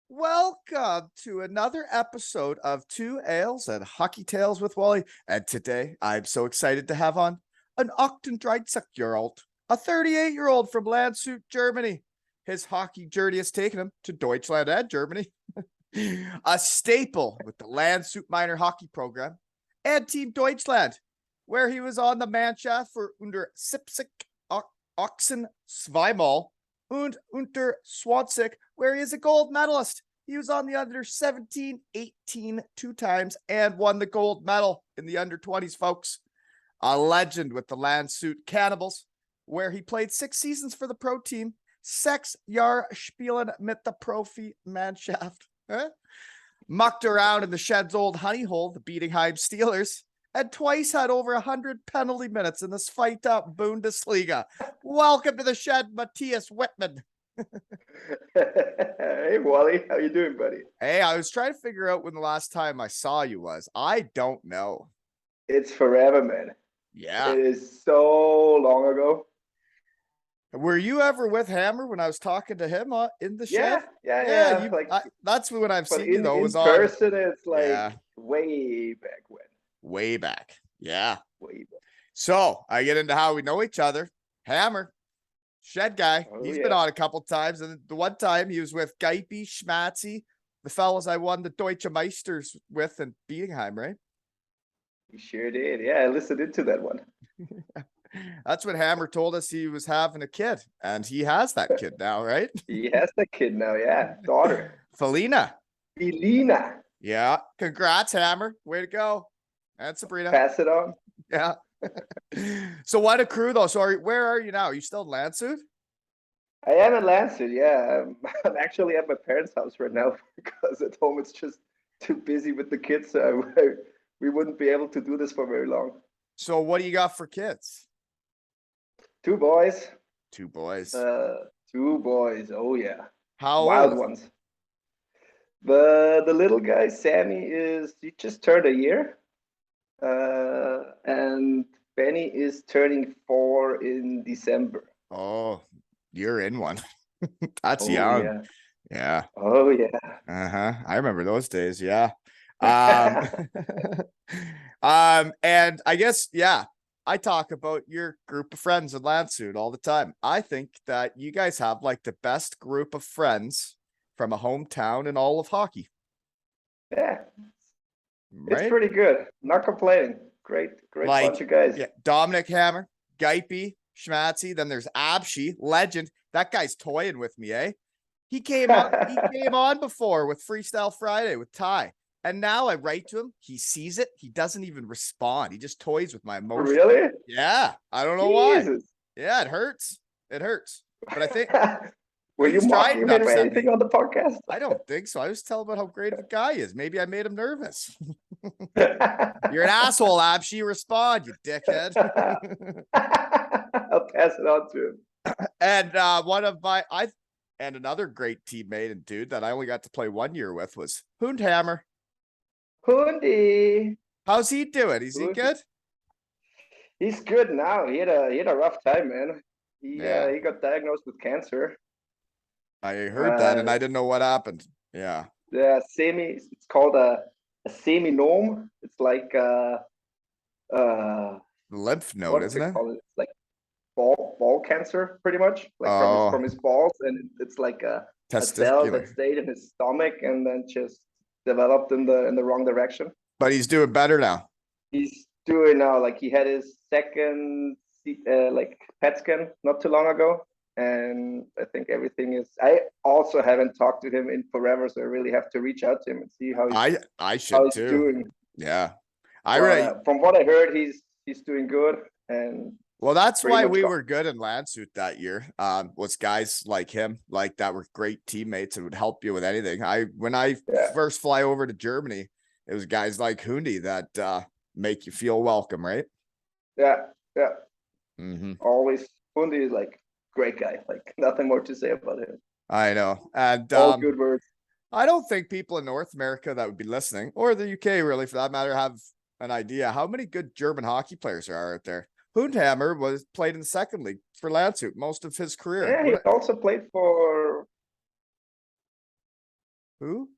Welcome to another episode of Two Ales and Hockey Tales with Wally. And today I'm so excited to have on an 38-year-old, a 38-year-old from Landshut, Germany. His hockey journey has taken him to Deutschland and Germany, a staple with the Landshut minor hockey program and Team Deutschland, where he was on the Mannschaft for Unter 17 Ochsen zweimal und Unter 20, where he is a gold medalist. He was on the under 17, 18 two times and won the gold medal in the under 20s, folks. A legend with the Landshut Cannibals, where he played 6 seasons for the pro team. 6 Jahr spielen mit der Profi-Mannschaft. Mucked around in the Shed's old honey hole, the Bietigheim Steelers, and twice had over 100 penalty minutes in this fight-up Bundesliga. Welcome to the Shed, Matthias Wittmann. Hey, Wally, how you doing, buddy? Hey, I was trying to figure out when the last time I saw you was. I don't know. It's forever, man. Yeah. It is so long ago. Were you ever with Hammer when I was talking to him in the shed? Yeah. That's when I've seen you, though. In Was person, it's like yeah. way back when. Way back. Yeah. Way back. So I get into how we know each other. Hammer. Shed guy. He's been on a couple times. And the one time he was with Geipe, Schmatzy, the fellas I won the Deutsche Meisters with in Bietigheim, right? He sure did. Yeah, I listened into that one. That's what Hammer told us he was having a kid. And he has that kid now, right? He has the kid now, yeah. Daughter. Felina. Yeah. Congrats, Hammer. Way to go. And Sabrina. Pass it on. Yeah. So what a crew though. So where are you now? Are you still in Landshut? I am in Landshut, yeah. I'm actually at my parents' house right now because at home it's just too busy with the kids. So we wouldn't be able to do this for very long. So what do you got for kids? 2 boys. 2 boys. 2 boys. Oh yeah. How wild old? Ones. The little guy, Sammy, he just turned a year. And Benny is turning 4 in December. Oh, you're in one. That's young. Yeah. Oh yeah. I remember those days. Yeah. And I guess, yeah, I talk about your group of friends in Landshut all the time. I think that you guys have like the best group of friends from a hometown in all of hockey. Yeah. Right? It's pretty good. Not complaining. Great like, bunch of guys. Yeah, Dominic Hammer, Geipe, Schmatzy. Then there's Abshi, legend. That guy's toying with me, eh? He came on before with Freestyle Friday with Ty. And now I write to him. He sees it. He doesn't even respond. He just toys with my emotions. Really? Yeah. I don't know why. Yeah, it hurts. It hurts. But I think were you mocking him or anything on the podcast? I don't think so. I was telling about how great of a guy he is. Maybe I made him nervous. You're an asshole, Abshi. Respond, you dickhead. I'll pass it on to him. And and another great teammate and dude that I only got to play 1 year with was Hundhammer. Hundy. How's he doing? Is he good? He's good now. He had a rough time, man. He got diagnosed with cancer. I heard that, and I didn't know what happened. Yeah. Yeah, it's called a seminome. It's like lymph node, isn't it? It's like ball cancer, pretty much. Like from his balls, and it's like a cell that stayed in his stomach and then just developed in the wrong direction. But he's doing better now. He's doing now. Like he had his second like PET scan not too long ago. And I think everything is. I also haven't talked to him in forever, so I really have to reach out to him and see how he's doing. Yeah, from what I heard, he's doing good. And well, that's why we were good in Landshut that year. Was guys like him, like that, were great teammates and would help you with anything. When I first fly over to Germany, it was guys like Hundi that make you feel welcome, right? Yeah. Mm-hmm. Always Hundi is like. Great guy, like nothing more to say about him. I know. And all good words. I don't think people in North America that would be listening, or the UK really for that matter, have an idea how many good German hockey players there are out there. Hundhammer played in the second league for Landshut most of his career. Yeah, he also played for Who?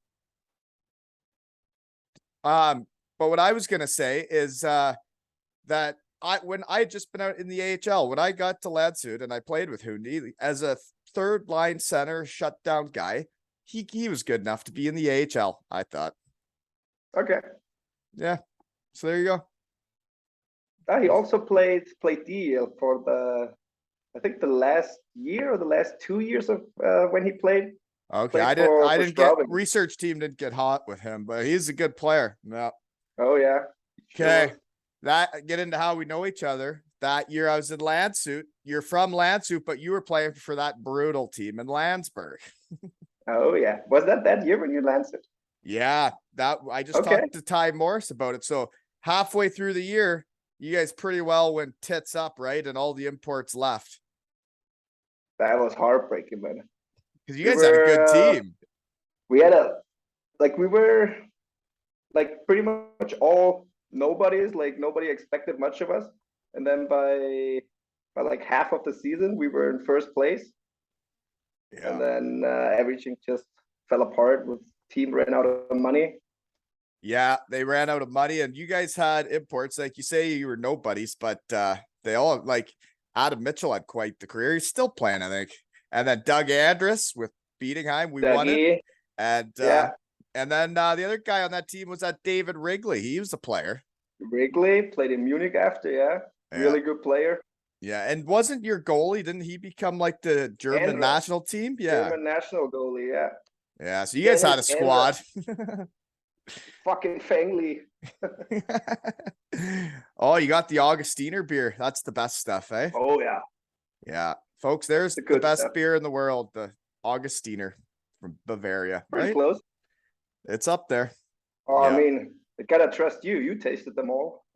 But what I was gonna say is that when I had just been out in the AHL, when I got to Landshut and I played with Hundi as a third line center shutdown guy, he was good enough to be in the AHL, I thought. Okay. Yeah. So there you go. He also played DL for I think the last year or the last 2 years of when he played. Okay, Played I for didn't get Straubing. research team didn't get hot with him, but he's a good player. No. Oh yeah. Okay. That get into how we know each other. That year I was in Landshut. You're from Landshut, but you were playing for that brutal team in Landsberg. Oh yeah. Was that year when you landed? Yeah, that I just Okay. talked to Ty Morris about it. So halfway through the year, you guys pretty well went tits up, right? And all the imports left. That was heartbreaking, man. Because you guys had a good team. We had we were like pretty much all nobodies, like nobody expected much of us. And then by like half of the season, we were in first place. Yeah. And then everything just fell apart with team ran out of money. Yeah, they ran out of money, and you guys had imports. Like you say, you were nobodies, but they all like Adam Mitchell had quite the career. He's still playing, I think. And then Doug Andrus with Bietigheim, we won it. And and then the other guy on that team was that David Wrigley. He was a player. Wrigley played in Munich after, yeah. Really good player. Yeah, and wasn't your goalie? Didn't he become like the German national team? Yeah, German national goalie, yeah. Yeah, so you guys had a squad. Fucking Fangly. Oh, you got the Augustiner beer. That's the best stuff, eh? Oh yeah. Yeah, folks, there's the best beer in the world, the Augustiner from Bavaria. Pretty close. It's up there. Oh, yeah. I mean, I gotta trust you. You tasted them all.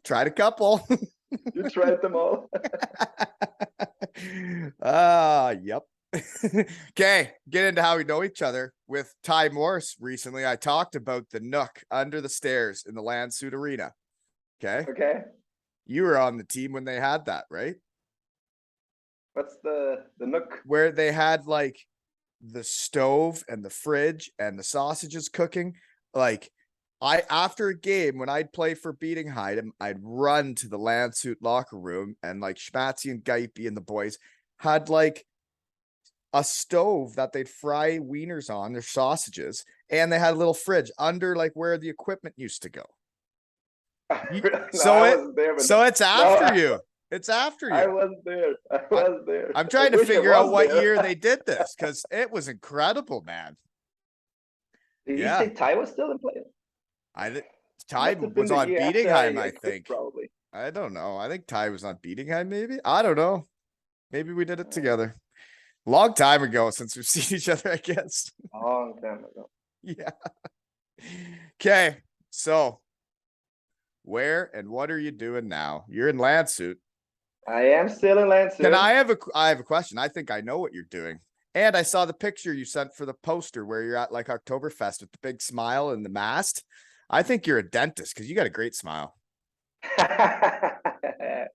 Tried a couple. You tried them all. Yep. Okay, get into how we know each other. With Ty Morris recently, I talked about the nook under the stairs in the Landshut Arena. Okay. You were on the team when they had that, right? What's the nook? Where they had like the stove and the fridge and the sausages cooking. Like after a game when I'd play for Bietigheim, I'd run to the Landshut locker room, and like Schmatzy and Geipe and the boys had like a stove that they'd fry wieners on, their sausages, and they had a little fridge under like where the equipment used to go. So it's after you. It's after you. I wasn't there. I'm trying to figure out what year they did this, because it was incredible, man. Did you say Ty was still in play? Ty was on Bietigheim, I think. Probably. I don't know. I think Ty was on Bietigheim, maybe. I don't know. Maybe we did it together. Long time ago since we've seen each other, I guess. Long time ago. Yeah. Okay. So where and what are you doing now? You're in Landshut. I am still in Landshut. And I have a question. I think I know what you're doing. And I saw the picture you sent for the poster where you're at like Oktoberfest with the big smile and the mast. I think you're a dentist because you got a great smile. I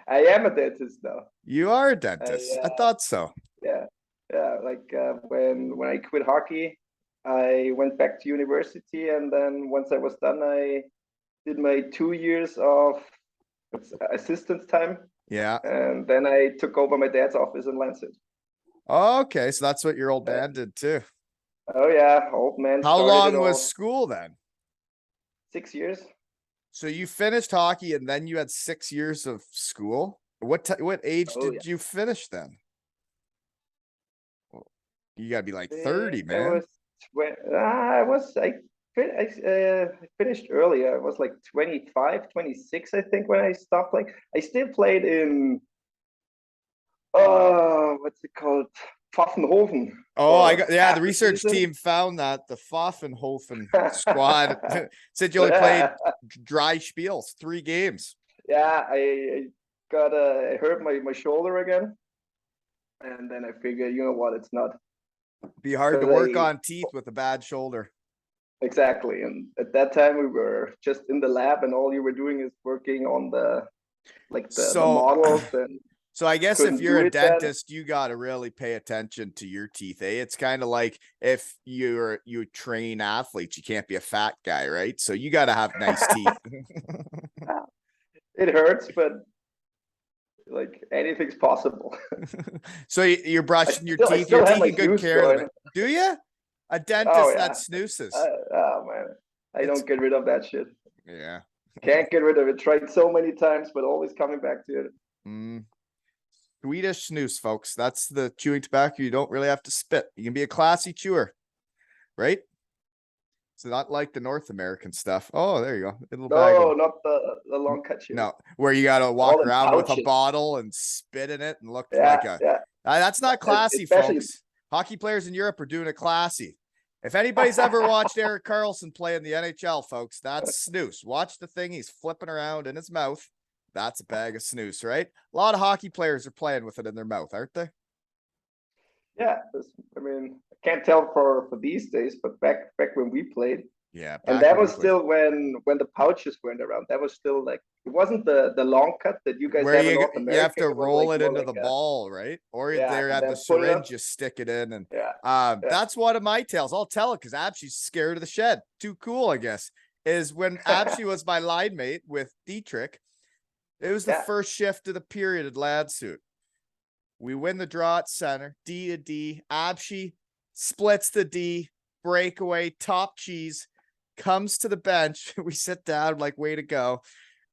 am a dentist now. You are a dentist. I thought so. Yeah. Like when I quit hockey, I went back to university, and then once I was done, I did my 2 years of assistance time. Yeah. And then I took over my dad's office in Landshut. Oh, okay, so that's what your old man did too. Oh yeah, old man. How long was school then? 6 years. So you finished hockey and then you had 6 years of school? What age did you finish then? You gotta be like 30, man. I finished earlier. I was like 25, 26, I think, when I stopped. Like I still played in what's it called? Pfaffenhofen. Oh, the research team found that the Pfaffenhofen squad said you only played dry spiels, 3 games. Yeah, I hurt my shoulder again. And then I figured, you know what, it's not. Be hard to work on teeth with a bad shoulder. Exactly. And at that time we were just in the lab, and all you were doing is working on the models. And So I guess if couldn't you're do a it then. dentist, you got to really pay attention to your teeth. It's kind of like if you train athletes, you can't be a fat guy, right? So you got to have nice teeth. It hurts, but like anything's possible. So you're brushing your I teeth. still You're have my taking good snooze care of going. it. Do you? A Oh dentist yeah. that snoozes. Oh man, I It's- don't get rid of that shit. Yeah. Can't get rid of it. Tried so many times, but always coming back to it. Mm. Swedish snooze, folks. That's the chewing tobacco. You don't really have to spit. You can be a classy chewer, right? It's not like the North American stuff. Oh, there you go. Little bag No, of, not the long cut chews. no, where you got to walk All in around with a pouches. bottle and spit in it and look Yeah, like a. yeah. That's not classy, Especially folks. Hockey players in Europe are doing it classy. If anybody's ever watched Erik Karlsson play in the NHL, folks, that's snooze. Watch the thing he's flipping around in his mouth. That's a bag of snooze, right? A lot of hockey players are playing with it in their mouth, aren't they? yeah. I mean, I can't tell for these days, but back when we played, Yeah. and that was still when the pouches weren't around. That was still like it wasn't the long cut that you guys where have in North America. you have to It was roll like it more into like the a, ball, right? Or yeah, there and at then the pull it up. syringe, you stick it in, and Yeah, yeah. that's one of my tales. I'll tell it because Abshe's scared of the shed. Too cool, I guess. Is when Abshe was my line mate with Dietrich. It was the Yeah. first shift of the period at Landshut. We win the draw at center, D to D. Abshe splits the D, breakaway, top cheese, comes to the bench. We sit down, like, way to go.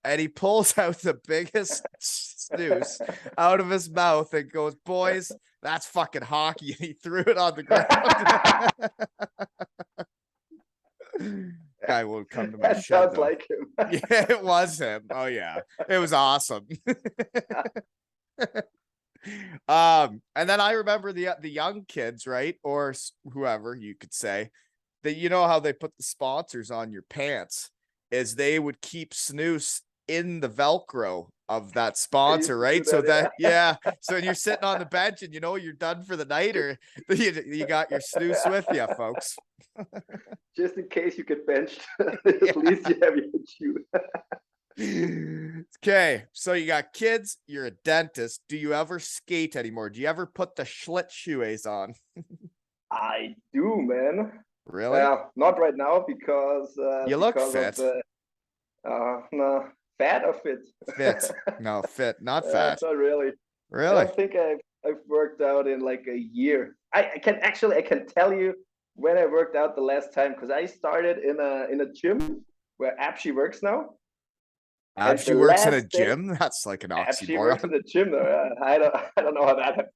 And he pulls out the biggest snooze out of his mouth and goes, boys, that's fucking hockey. And he threw it on the ground. Guy won't come to my That shed. sounds Though. like him. Yeah, it was him. Oh yeah, it was awesome. And then I remember the young kids, right, or whoever you could say, that you know how they put the sponsors on your pants is they would keep snooze in the Velcro of that sponsor, right? That, so that yeah, so when you're sitting on the bench and you know you're done for the night, or you got your snooze with you, folks. Just in case you get benched, at least you have your shoe. Okay, so you got kids, you're a dentist. Do you ever skate anymore? Do you ever put the Schlittschuhes on? I do, man. Really? Well, not right now because you look because fit. Of the, no, fat or fit? Fit. No, fit, not fat. Not really. Really? I don't think I've worked out in like a year. I can tell you when I worked out the last time because I started in a gym where Abshe works now. She works in a gym. That's like an oxymoron. She works in the gym though. I don't know how that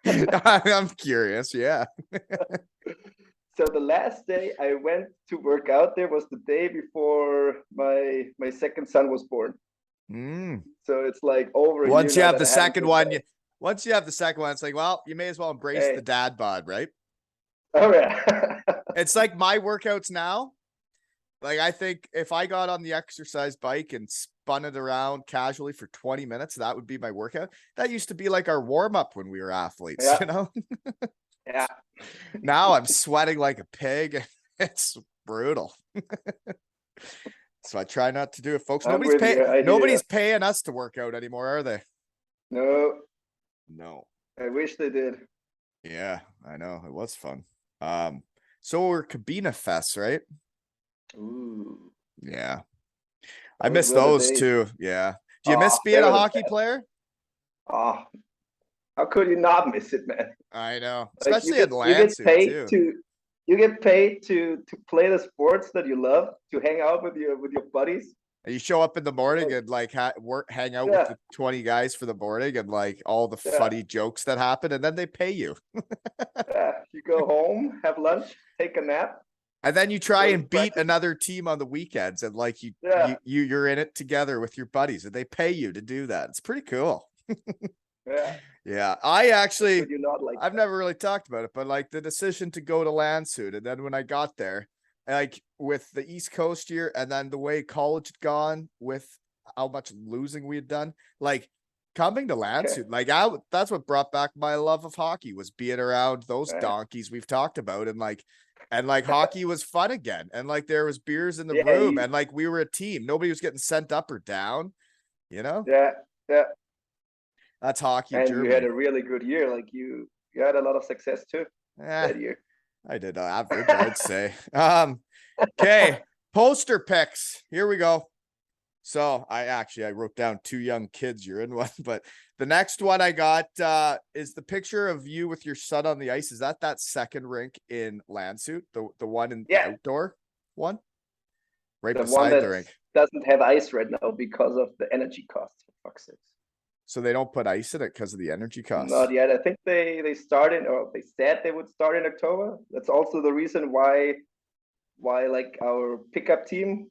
happened. I'm curious. Yeah. So the last day I went to work out there was the day before my second son was born. So it's like over. Once you have the second one, once you have the second one, it's like, well, you may as well embrace the dad bod, right? Oh yeah. It's like my workouts now. Like, I think if I got on the exercise bike and spun it around casually for 20 minutes, that would be my workout. That used to be like our warm up when we were athletes, you know? Yeah. Now I'm sweating like a pig. It's brutal. So I try not to do it, folks. Nobody's paying us to work out anymore, are they? No. I wish they did. Yeah, I know. It was fun. So we're Cabina Fest, right? Ooh. Yeah. I miss those too. Yeah. Do you miss being a hockey player? Oh, how could you not miss it, man? I know. Especially in Landshut too. You get paid to play the sports that you love, to hang out with your buddies. You show up in the morning and like hang out with the 20 guys for the morning and like all the funny jokes that happen, and then they pay you. Yeah, you go home, have lunch, take a nap. And then you try and beat another team on the weekends, and like you're in it together with your buddies, and they pay you to do that. It's pretty cool. Yeah. I actually, I've never really talked about it, but like the decision to go to Landshut, and then when I got there, like with the East Coast year, and then the way college had gone with how much losing we had done, like coming to Landshut, like that's what brought back my love of hockey, was being around those donkeys we've talked about, and like hockey was fun again, and like there was beers in the room, and like we were a team. Nobody was getting sent up or down, you know? Yeah. That's hockey And Germany. you had a really good year. Like you had a lot of success too that year. I did average, I'd say. Okay, poster picks. Here we go. So I wrote down 2 young kids. You're in one, but the next one I got is the picture of you with your son on the ice. Is that second rink in Landshut, the one in the outdoor one, right the beside one that the rink? Doesn't have ice right now because of the energy costs. For fuck's sakes. So they don't put ice in it because of the energy costs. Not yet. I think they started, or they said they would start in October. That's also the reason why like our pickup team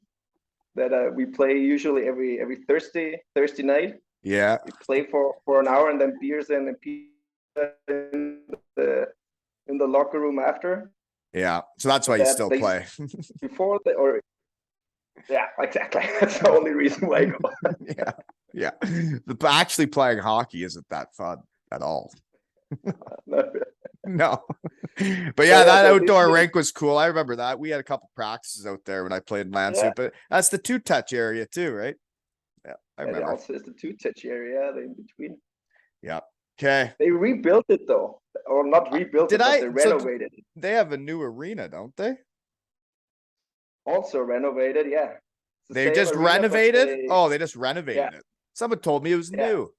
that we play usually every Thursday night. Yeah, we play for an hour and then beers and pizza in the locker room after. Yeah, so that's why you still play. Before yeah, exactly. That's the only reason why I go. Yeah. But actually playing hockey isn't that fun at all. No. But yeah, that outdoor rink was cool. I remember that. We had a couple practices out there when I played in Landshut, but that's the 2-touch area too, right? Yeah, I remember. Also, it's the 2-touch area in between. Yeah. Okay. They rebuilt it though, or not rebuilt it, but they renovated it. They have a new arena, don't they? Also renovated, yeah. They just renovated? They just renovated it. Someone told me it was new.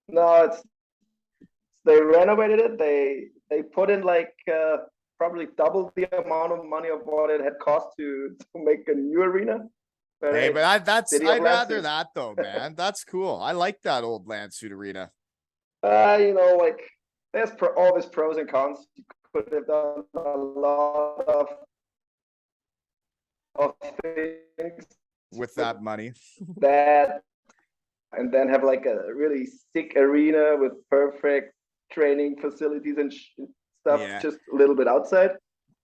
No, they renovated it. They put in like probably double the amount of money of what it had cost to make a new arena. But hey, but I'd rather that though, man. That's cool. I like that old Landshut arena. Like there's always pros and cons. You could have done a lot of things with that money. And then have like a really sick arena with perfect training facilities and stuff, just a little bit outside.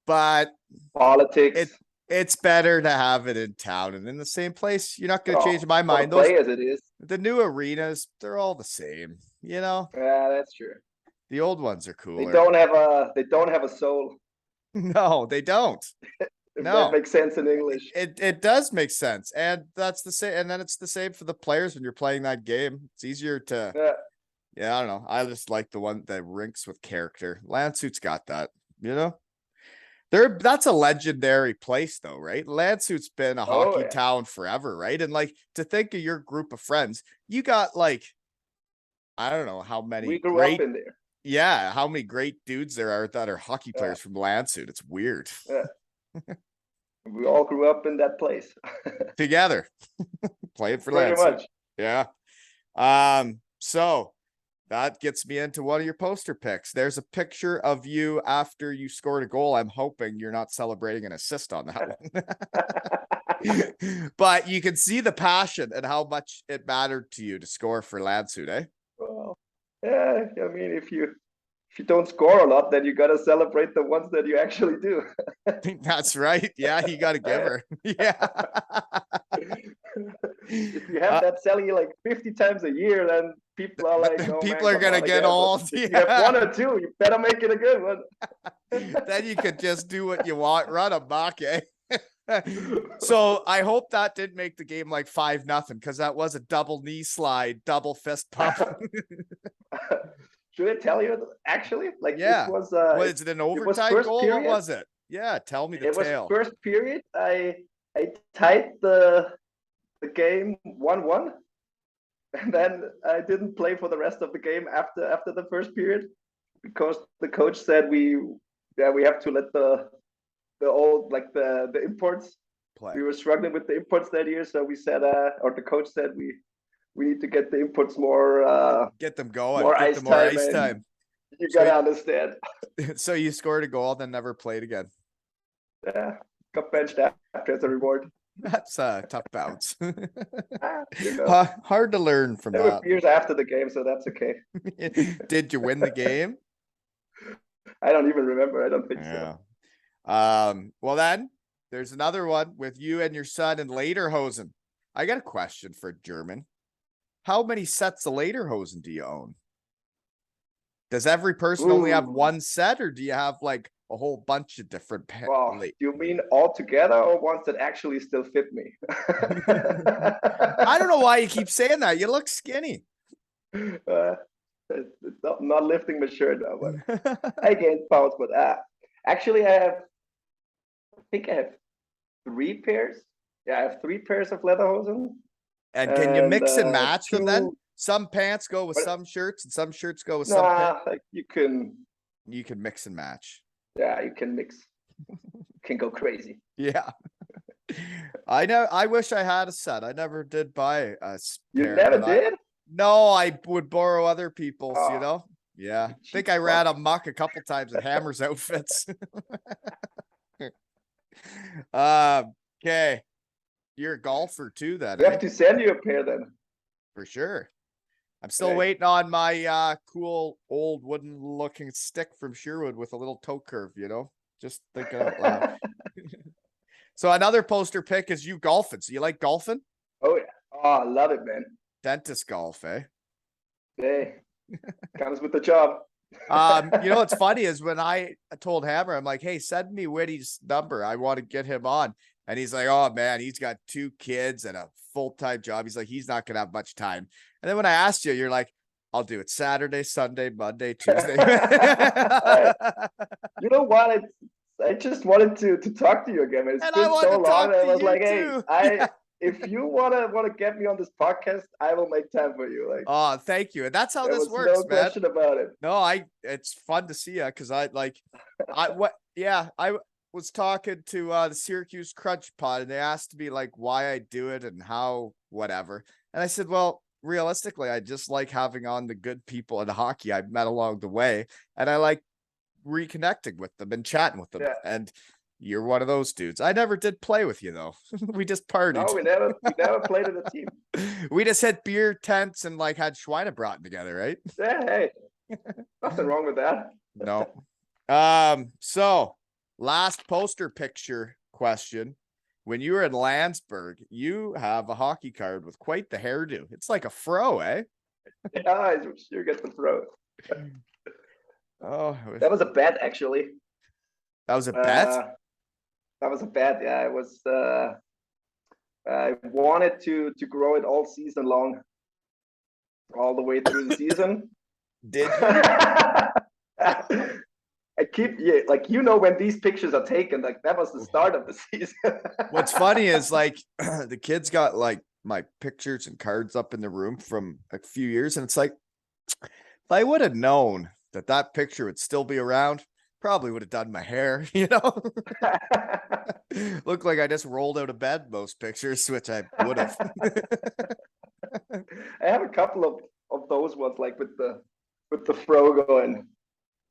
But politics. It's better to have it in town and in the same place. You're not going to change my mind. Play as it is. The new arenas, they're all the same. Yeah, that's true. The old ones are cooler. They don't have a soul. No, they don't. If that makes sense in English. It does make sense. And that's the same. And then it's the same for the players when you're playing that game. It's easier to, I don't know. I just like the rinks with character. Landshut's got that, That's a legendary place though, right? Landshut's been a hockey town forever, right? And like to think of your group of friends, you got like, I don't know how many. We grew up in there. Yeah, how many great dudes there are that are hockey players from Landshut. It's weird. Yeah. We all grew up in that place together, playing for Pretty Landshut. Much. Yeah. So that gets me into one of your poster picks. There's a picture of you after you scored a goal. I'm hoping you're not celebrating an assist on that one. But you can see the passion and how much it mattered to you to score for Landshut, eh? Well, yeah, I mean, if you don't score a lot, then you got to celebrate the ones that you actually do. That's right. Yeah, you got to give her. Yeah. If you have that selling you like 50 times a year, then people are like, people are going to get old. You have one or two, you better make it a good one. Then you could just do what you want, run a buck, eh? So I hope that didn't make the game like 5-0 because that was a double knee slide, double fist pump. Should I tell you actually? Like yeah. It was was it an overtime goal? Period. What was it? Yeah, tell me the tale. It was first period. I tied the game 1-1. And then I didn't play for the rest of the game after the first period because the coach said we have to let the old like the imports play. We were struggling with the imports that year, so we said or the coach said we need to get the imports more get them going, more get more ice time. You gotta understand. So you scored a goal, then never played again. Yeah, got benched after as a reward. That's a tough bounce. Hard to learn from that. Years after the game, so that's okay. Did you win the game? I don't even remember. I don't think so. Well then, there's another one with you and your son in Lederhosen. I got a question for German. How many sets of Lederhosen do you own? Does every person only have one set, or do you have like a whole bunch of different do you mean all together or ones that actually still fit me? I don't know why you keep saying that. You look skinny. It's not lifting my shirt now, but I gained pounds. But actually, I think I have 3 pairs. Yeah, I have 3 pairs of Lederhosen. And can you mix and match them then? two. Some pants go with What? some shirts and some shirts go with some Nah, pants. like you can. You can mix and match. Yeah, you can mix. Can go crazy. Yeah. I know. I wish I had a set. I never did buy a You pair, never but did? no, I would borrow other people's, you Oh, know? Yeah. I think cheap I ran fuck. amok a couple times at Hammer's outfits. Okay. You're a golfer too, then, We eh? have to send you a pair then. For sure. I'm still Okay. waiting on my cool old wooden looking stick from Sherwood with a little toe curve, you know? Just thinking out loud. So another poster pick is you golfing. So you like golfing? Oh yeah. Oh, I love it, man. Dentist golf, eh? Hey, comes with the job. You know what's funny is when I told Hammer, I'm like, hey, send me Whitty's number. I want to get him on. And he's like, oh man, he's got 2 kids and a full-time job. He's like, he's not gonna have much time. And then when I asked you, you're like, I'll do it Saturday, Sunday, Monday, Tuesday. You know what? I just wanted to talk to you again. It's And I been wanted so to long. talk I to was you like, too. hey, Yeah. if you wanna get me on this podcast, I will make time for you. Like, Oh, thank you. And that's how there this was works, no man. question about it. No, it's fun to see you because I was talking to the Syracuse Crunch Pod and they asked me like why I do it and how whatever. And I said, well, realistically, I just like having on the good people in hockey I've met along the way, and I like reconnecting with them and chatting with them. Yeah. And you're one of those dudes. I never did play with you though. We just partied. No, we never played as a team. We just hit beer tents and like had Schweinebraten together, right? Yeah, hey, nothing wrong with that. No. So last poster picture question. When you were in Landsberg, you have a hockey card with quite the hairdo. It's like a fro, eh? Yeah, I sure get the throat. Oh, That was a bet, actually. that was a bet. That was a bet. Yeah, it was. I wanted to grow it all season long, all the way through the season. Did you? I keep like when these pictures are taken, like that was the start of the season. What's funny is like the kids got like my pictures and cards up in the room from a few years, and it's like if I would have known that picture would still be around, probably would have done my hair, you know. Looked like I just rolled out of bed most pictures, which I would have. I have a couple of those ones, like with the fro going.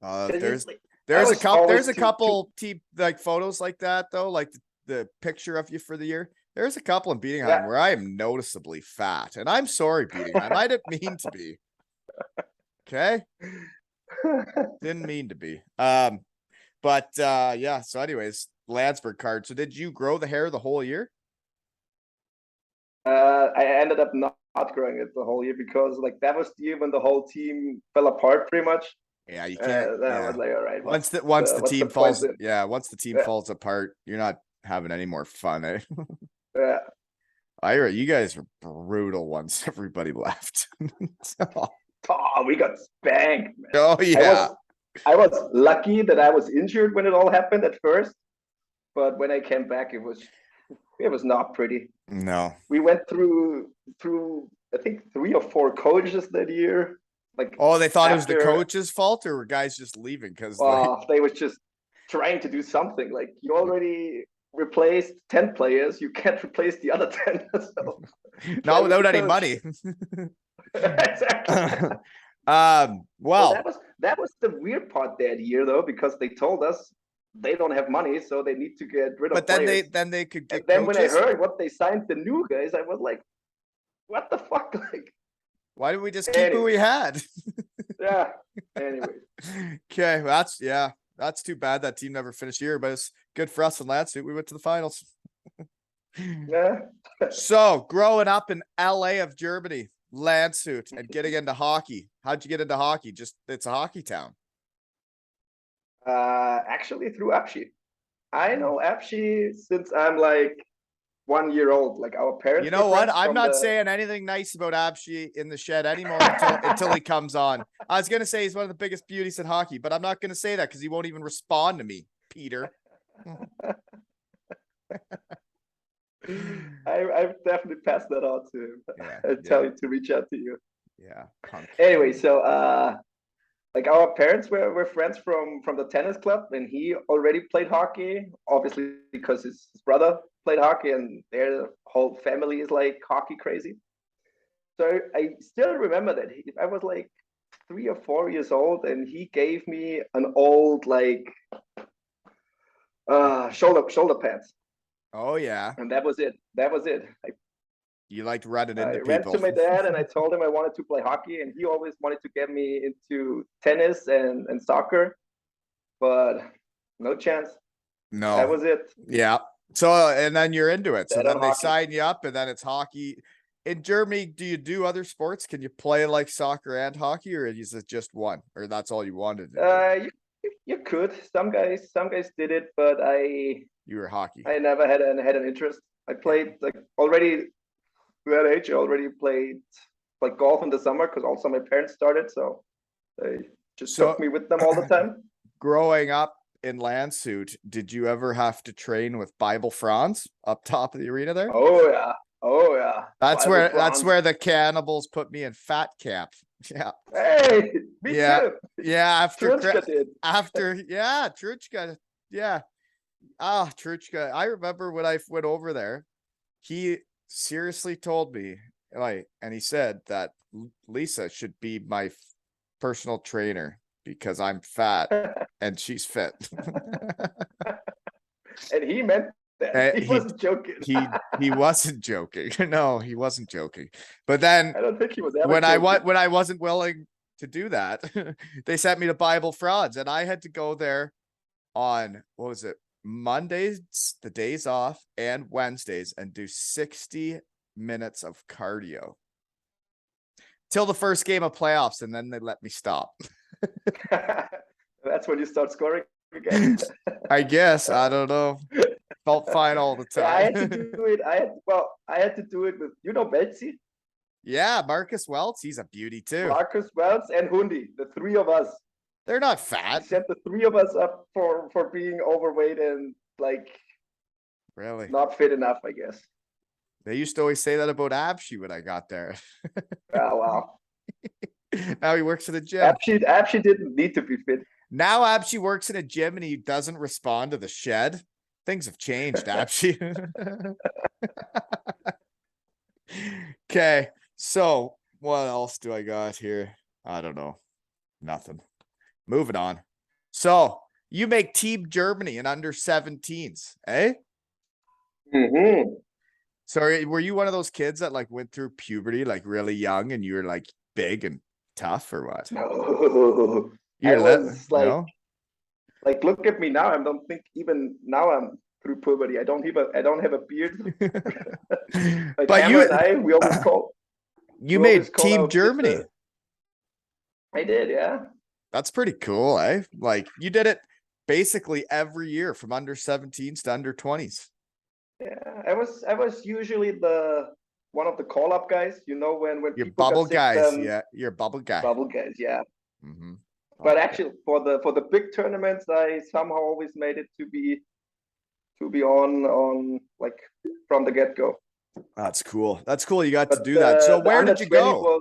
There's was a couple team like photos like that though, like the picture of you for the year. There's a couple in Beatingham where I am noticeably fat, and I'm sorry, Beatingham. I didn't mean to be. Okay, didn't mean to be. But yeah. So, anyways, Landsberg card. So, did you grow the hair the whole year? I ended up not growing it the whole year because like that was the year when the whole team fell apart pretty much. Yeah, you can't. I was like, all right. Once the team falls, once the team Yeah. falls apart, you're not having any more fun, eh? Yeah. You guys were brutal once everybody left. So- Oh, we got spanked, man. oh yeah. I was lucky that I was injured when it all happened at first, but when I came back, it was not pretty. No. We went through I think 3 or 4 coaches that year. Like, Oh, they thought it was the coach's fault, or were guys just leaving because they was just trying to do something. Like, you already replaced 10 players, you can't replace the other 10. So, not without any money. Exactly. Well, that was the weird part that year though, because they told us they don't have money, so they need to get rid of but then players. they could get And then when I coaches. heard what they signed the new guys, I was like, what the fuck? Like, Why didn't we just keep who we had? yeah. Anyway. Okay, that's too bad that team never finished here, but it's good for us in Landshut. We went to the finals. Yeah. So, growing up in LA of Germany, Landshut, and getting into hockey. How'd you get into hockey? Just it's a hockey town. Actually through Apshi. I know Apshi since I'm like 1 year old. Like our parents. You know were what? friends I'm from not the- saying anything nice about Abshi in the shed anymore until he comes on. I was gonna say he's one of the biggest beauties in hockey, but I'm not gonna say that because he won't even respond to me, Peter. I've definitely passed that on to him. Yeah, I'll tell him to reach out to you. Yeah, punk. Anyway, so like our parents were friends from the tennis club, and he already played hockey, obviously because his brother played hockey, and their whole family is like hockey crazy. So I still remember that I was like 3 or 4 years old, and he gave me an old like shoulder pads, Oh yeah, and that was it. That was it. you liked running I into ran people. to my dad and I told him I wanted to play hockey, and he always wanted to get me into tennis and soccer, but no chance. No, That was it. yeah. So and then you're into it. So Dead then on they hockey. sign you up, and then it's hockey. In Germany, do you do other sports? Can you play like soccer and hockey, or is it just one? Or that's all you wanted to do? You could. Some guys did it, but You were hockey. I never had an interest. I played like already at that age. I already played like golf in the summer because also my parents started, so they just took me with them all the time. Growing up in Landshut, did you ever have to train with Bible Franz up top of the arena there? Oh yeah. Oh yeah. That's Bible where Franz. the cannibals put me in fat camp. Yeah. Hey, me Yeah. too. Yeah, Truchka did. Truchka. Yeah. Truchka. I remember when I went over there, he seriously told me, like, and he said that Lisa should be my personal trainer because I'm fat and she's fit. And he meant that. He wasn't joking. he wasn't joking. No, he wasn't joking. But then I don't think he was ever when joking. I wasn't willing to do that, they sent me to Bible Frauds, and I had to go there on, what was it, Mondays, the days off, and Wednesdays, and do 60 minutes of cardio till the first game of playoffs, and then they let me stop. That's when you start scoring again. I guess. I don't know. Felt fine all the time. I had to do it. I had to do it with, Belzi? Yeah, Marcus Weltz, he's a beauty too. Marcus Weltz and Hundi, the three of us. They're not I fat. set the three of us up for being overweight and like Really? not fit enough, I guess. They used to always say that about Abshi when I got there. Oh wow. Now he works at a gym. Abshi didn't need to be fit. Now Abshi works in a gym and he doesn't respond to the shed. Things have changed, Abshi. Okay, so what else do I got here? I don't know. Nothing. Moving on. So you make Team Germany in under 17s, eh? Mm-hmm. So were you one of those kids that like went through puberty like really young and you were like big and tough or what? No. You're like look at me now. I don't think even now I'm through puberty. I don't have a beard. Like But Hammer and I, we always call. You we made always call Team our kids Germany. I did, yeah. That's pretty cool, eh? Like you did it basically every year from under 17s to under 20s. Yeah, I was usually the one of the call up guys. You know when Your people bubble got sick, guys, yeah. You're a bubble guy. bubble guys, yeah. Mm-hmm. But actually, for the big tournaments, I somehow always made it to be on like from the get go. That's cool. That's cool. You got to do that. So where did you go?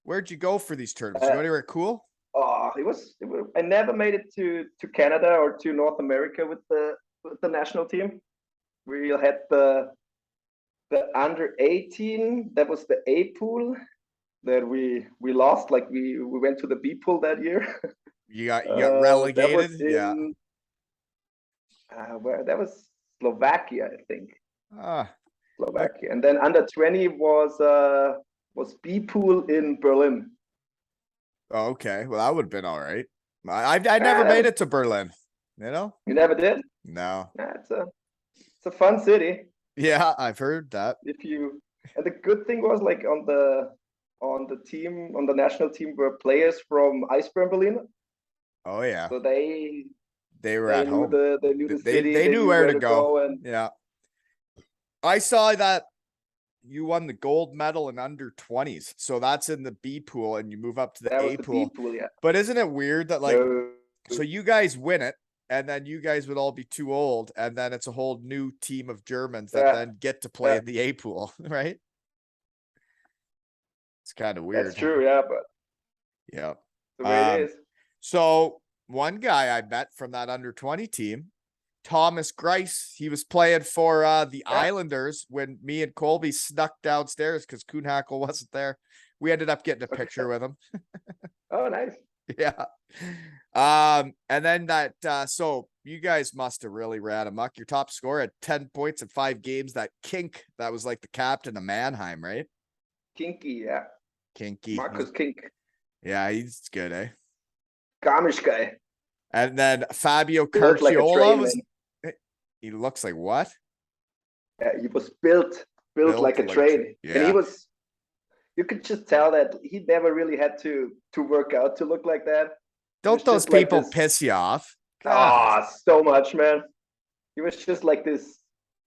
Where'd you go for these tournaments? You go anywhere cool? Oh, it was. I never made it to Canada or to North America with the national team. We had the under 18. That was the A pool that we lost. Like we went to the B pool that year. You got relegated. That was Yeah. Where that was Slovakia, I think. Slovakia. And then under 20 was B pool in Berlin. Oh, okay. Well, that would have been all right. I never made it to Berlin. You know? You never did? No. Nah, it's a fun city. Yeah, I've heard that. And the good thing was like on the team, on the national team were players from Eisbären Berlin. Oh yeah. So they were at home. They knew the city. They knew where to go. And yeah. I saw that you won the gold medal in under 20s. So that's in the B pool and you move up to the That was A the pool. B pool, yeah. But isn't it weird that like, No, so you guys win it and then you guys would all be too old and then it's a whole new team of Germans that yeah, then get to play yeah, in the A pool, right? It's kind of that's weird. true, yeah, but Yeah. the way it is. So one guy I met from that under 20 team, Thomas Grice, he was playing for the Islanders when me and Colby snuck downstairs because Kuhnhackl wasn't there. We ended up getting a picture with him. Oh, nice. Yeah. And then that so you guys must have really ran amok. Your top scorer had 10 points in 5 games. That Kink, that was like the captain of Mannheim, right? Kinky, yeah. Kinky. Marcus Kink. Yeah, he's good, eh? Garmisch guy. And then Fabio He looked like a Carciola train, was man. he looks like what? Yeah, he was built like a train. And he Yeah. was, you could just tell that he never really had to work out to look like that. He was Don't those just like people this- piss you off? God. Ah, so much, man. He was just like this.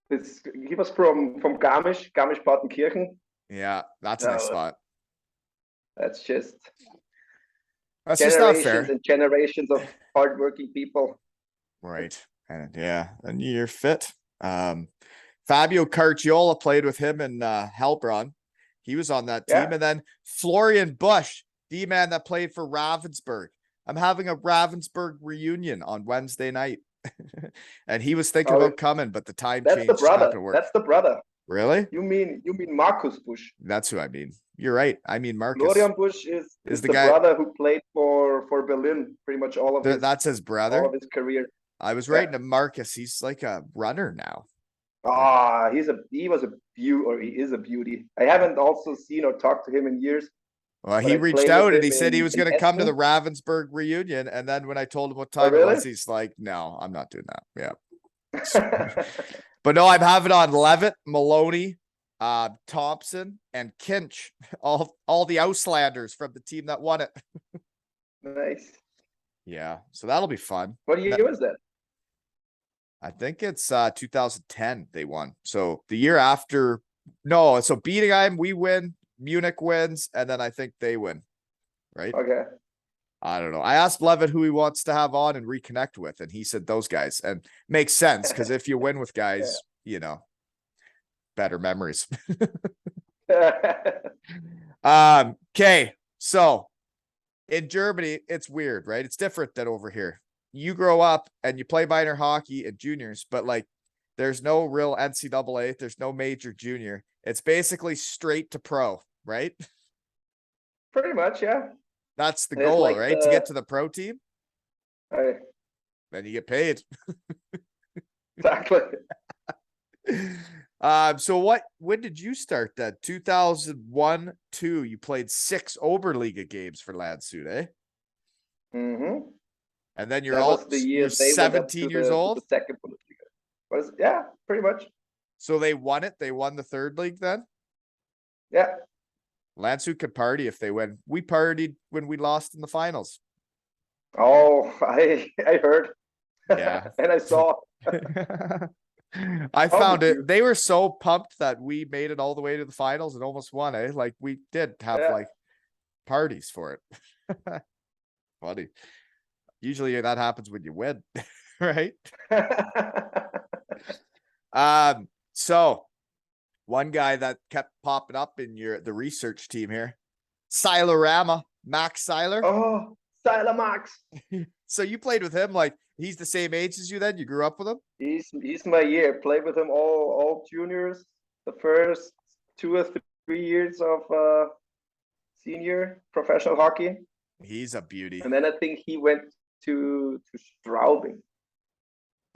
He was from Garmisch-Partenkirchen. Yeah, that's a nice spot. That's just That's just not generations fair. and generations of hardworking people. Right. And yeah, and you're fit. Fabio Carciola played with him in Helbron. He was on that team. Yeah. And then Florian Bush, the man that played for Ravensburg. I'm having a Ravensburg reunion on Wednesday night. And he was thinking about coming, but the time That's changed. the It's not brother. gonna work. That's the brother. Really? You mean Markus Busch? That's who I mean. You're right. I mean Marcus. Florian Busch is is the the guy brother who played for Berlin pretty much all of that's his all brother. of his career. I was writing to Marcus. He's like a runner now. Ah, he is a beauty. I haven't also seen or talked to him in years. Well, But he I reached played out with and he him said he was in going to come to the Essen. Ravensburg reunion. And then when I told him what time it really? was, he's like, no, I'm not doing that. Yeah. But no, I'm having on Levitt, Maloney, Thompson, and Kinch. All the Auslanders from the team that won it. Nice. Yeah. So that'll be fun. What year was that? I think it's 2010 they won. So the year after, no, so Bietigheim, we win, Munich wins, and then I think they win. Right? Okay. I don't know. I asked Levitt who he wants to have on and reconnect with, and he said those guys. And makes sense because if you win with guys, you know, better memories. Okay. So in Germany, it's weird, right? It's different than over here. You grow up and you play minor hockey and juniors, but like there's no real NCAA, there's no major junior. It's basically straight to pro, right? Pretty much, yeah. That's the And it's goal, like right? To get to the pro team, I- then you get paid. exactly. So when did you start that? 2001, 2, you played 6 Oberliga games for Landshut, eh? Mm-hmm. And then you're That all was the year you're they went up 17 to years the old. second Bundesliga. Was yeah, pretty much. So they won it. They won the 3rd league then. Yeah. Landshut could party if they win. We partied when we lost in the finals. Oh, I heard. Yeah. And I saw. I found did it. you? They were so pumped that we made it all the way to the finals and almost won, eh? Like we did have Yeah. like parties for it. Funny. Usually that happens when you win, right? So one guy that kept popping up in the research team here, Seylerama, Max Seiler. Oh, Seiler Max. So you played with him, like he's the same age as you then? You grew up with him? He's my year. Played with him all juniors. The first 2 or 3 years of senior professional hockey. He's a beauty. And then I think he went to Straubing.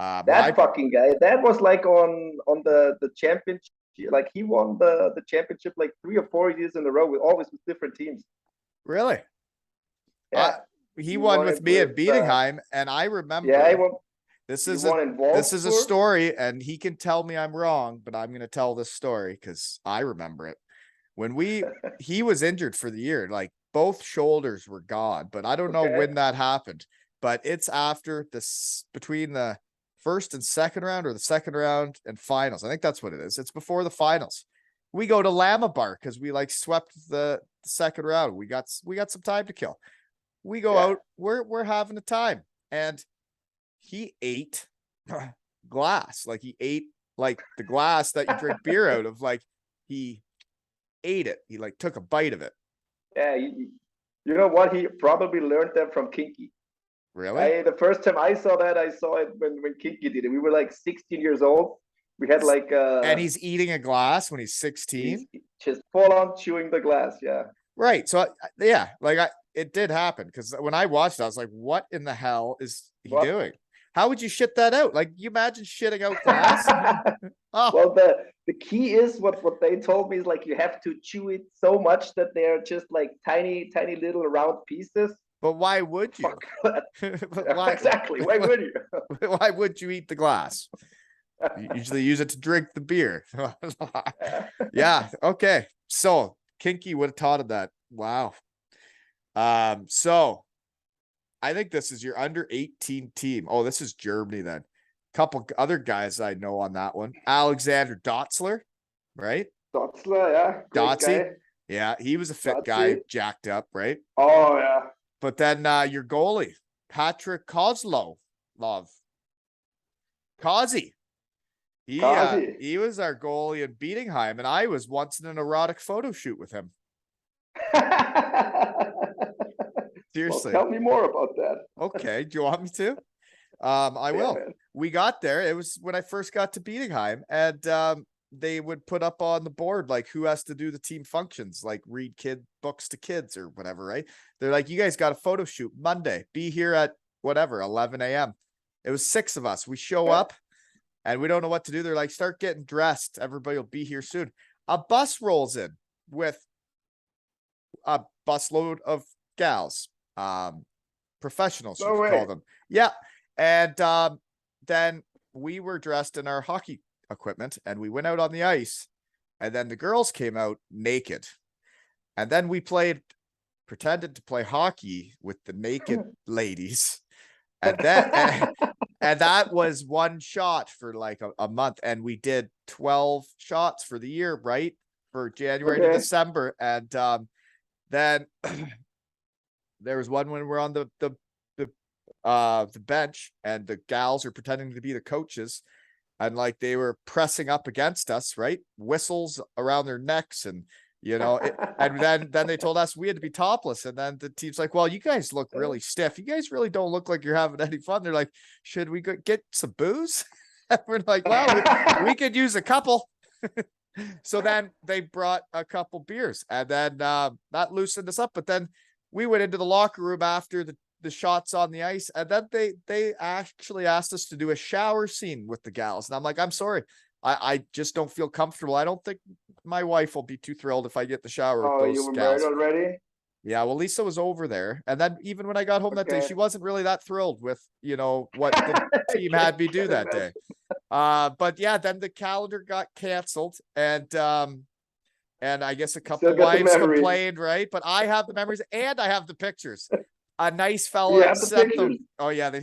That That fucking guy. That was like on the championship. Like he won the championship like 3 or 4 years in a row with always with different teams. really? Yeah. He won with it me at with, Bietigheim, and I remember Yeah, he won. this He is won a in this is a Wolfsburg. story, and he can tell me I'm wrong, but I'm gonna tell this story because I remember it. When he was injured for the year, like both shoulders were gone, but I don't know Okay. when that happened. But it's after this between the first and second round, or the second round and finals. I think that's what it is. It's before the finals. We go to Lama Bar because we like swept the second round. We got some time to kill. We go out. We're having a time, and he ate glass. Like he ate like the glass that you drink beer out of. Like he ate it. He like took a bite of it. Yeah, you know what? He probably learned that from Kinky. Really? The first time I saw it when Kinky did it. We were like 16 years old. We had like and he's eating a glass when he's 16. He's just full on chewing the glass. Yeah. Right. So yeah, like it did happen, because when I watched it, I was like, what in the hell is he doing? How would you shit that out? Like, you imagine shitting out glass? Oh. Well, the key is what they told me is like you have to chew it so much that they're just like tiny little round pieces. But why would you? Why, exactly. Why would you? Why would you eat the glass? You usually use it to drink the beer. Yeah. Okay. So Kinky would have taught him that. Wow. So I think this is your under 18 team. Oh, this is Germany then. Couple other guys I know on that one. Alexander Dotzler, right? Dotzler, yeah. Dotsy. Yeah, he was a fit guy, jacked up, right? Oh, yeah. But then your goalie, Patrick Kozlov. Kazi. He was our goalie in Bietigheim, and I was once in an erotic photo shoot with him. Seriously. Well, tell me more about that. Okay. Do you want me to? I will. Man. We got there. It was when I first got to Bietigheim, and they would put up on the board like who has to do the team functions, like read kid books to kids or whatever, right? They're like, you guys got a photo shoot Monday. Be here at whatever, 11 a.m. It was 6 of us. We show up and we don't know what to do. They're like, start getting dressed. Everybody will be here soon. A bus rolls in with a busload of gals, professionals, you could call them. Yeah. And then we were dressed in our hockey equipment and we went out on the ice, and then the girls came out naked, and then we pretended to play hockey with the naked ladies, and that was one shot for like a month, and we did 12 shots for the year, right, for January to December. And then there was one when we're on the bench, and the gals are pretending to be the coaches, and like they were pressing up against us, right? Whistles around their necks, and and then they told us we had to be topless. And then the team's like, well, you guys look really stiff. You guys really don't look like you're having any fun. They're like, should we get some booze? And we're like, well, we could use a couple. So then they brought a couple beers, and then that loosened us up. But then we went into the locker room after the shots on the ice, and then they actually asked us to do a shower scene with the gals, and I'm like, I'm sorry, I just don't feel comfortable. I don't think my wife will be too thrilled if I get the shower with those you were gals. married already? Yeah, well, Lisa was over there, and then even when I got home that day, she wasn't really that thrilled with what the team had me do that day. But yeah, then the calendar got canceled, and I guess a couple wives complained, right? But I have the memories and I have the pictures. A nice fella sent them. Oh yeah,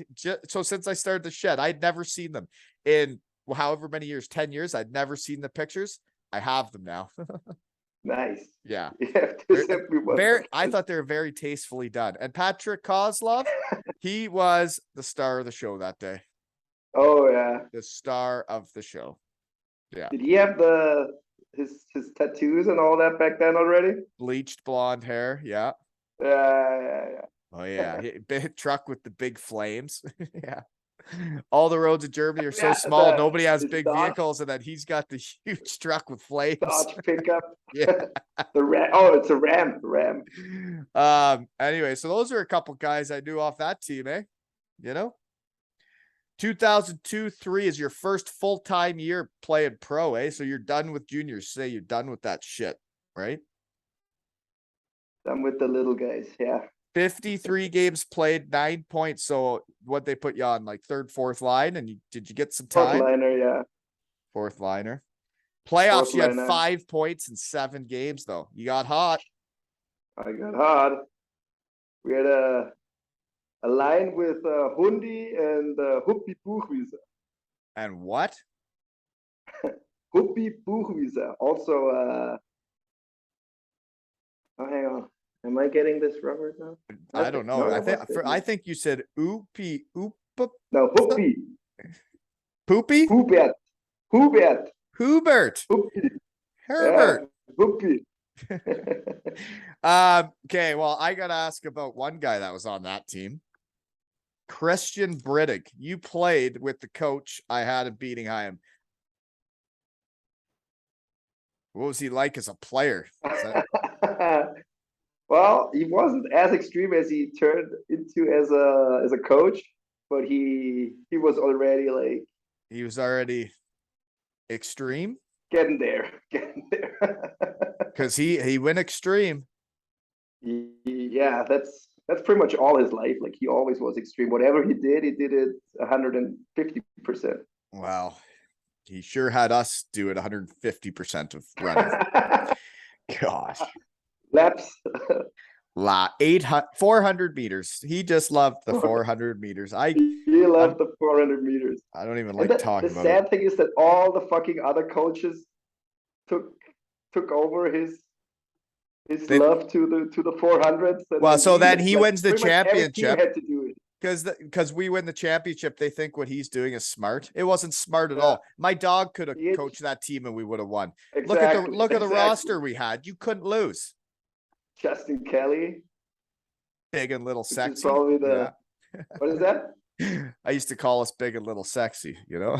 so since I started the shed, I'd never seen them in however many years, 10 years. I'd never seen the pictures. I have them now. Nice. Yeah. I thought they were very tastefully done. And Patrick Kozlov, he was the star of the show that day. Oh yeah, the star of the show. Yeah. Did he have his tattoos and all that back then already? Bleached blonde hair. Yeah. Yeah. Oh yeah, big truck with the big flames. Yeah, all the roads in Germany are so small. Nobody has big vehicles, and then he's got the huge truck with flames. Dodge pickup. Yeah, the Ram. Oh, it's a Ram. Anyway, so those are a couple guys I knew off that team, eh? 2002-03 is your first full-time year playing pro, eh? So you're done with juniors. Say you're done with that shit, right? Done with the little guys. Yeah. 53 games played, 9 points. So what they put you on, like third, fourth line, and did you get some time? Fourth liner, yeah. Fourth liner. Playoffs, you had 5 points in 7 games, though. You got hot. I got hot. We had a line with Hundi and Huppi Buchwieser. And what? Huppi Buchwieser. Also, oh, hang on. Am I getting this wrong right now? I don't know. No, I that think was it. I think you said oopie oop No, Huppi. poopy Hubert. Hubert. Hubert Huppi. Herbert. Huppi. Okay, well, I gotta ask about one guy that was on that team. Christian Britick. You played with the coach I had in Beatingham. What was he like as a player? Well, he wasn't as extreme as he turned into as a coach, but he was already like He was already extreme getting there. because he went extreme. Yeah, that's pretty much all his life. Like he always was extreme. Whatever he did it 150%. Wow. He sure had us do it 150% of running. Gosh. Laps. 400 meters. He just loved the 400 meters. He loved the 400 meters. I don't even And like the talking about sad it. thing is that all the fucking other coaches took over his love to the 400s. Well, so then he like, wins the pretty much every team championship. had to do it. Because we win the championship, they think what he's doing is smart. It wasn't smart at Yeah. all. My dog could have He- coached that team and we would have won. Exactly. Look at the exactly. roster we had. You couldn't lose. Justin Kelly. Big and little Which is sexy. probably the what is that? I used to call us big and little sexy, you know.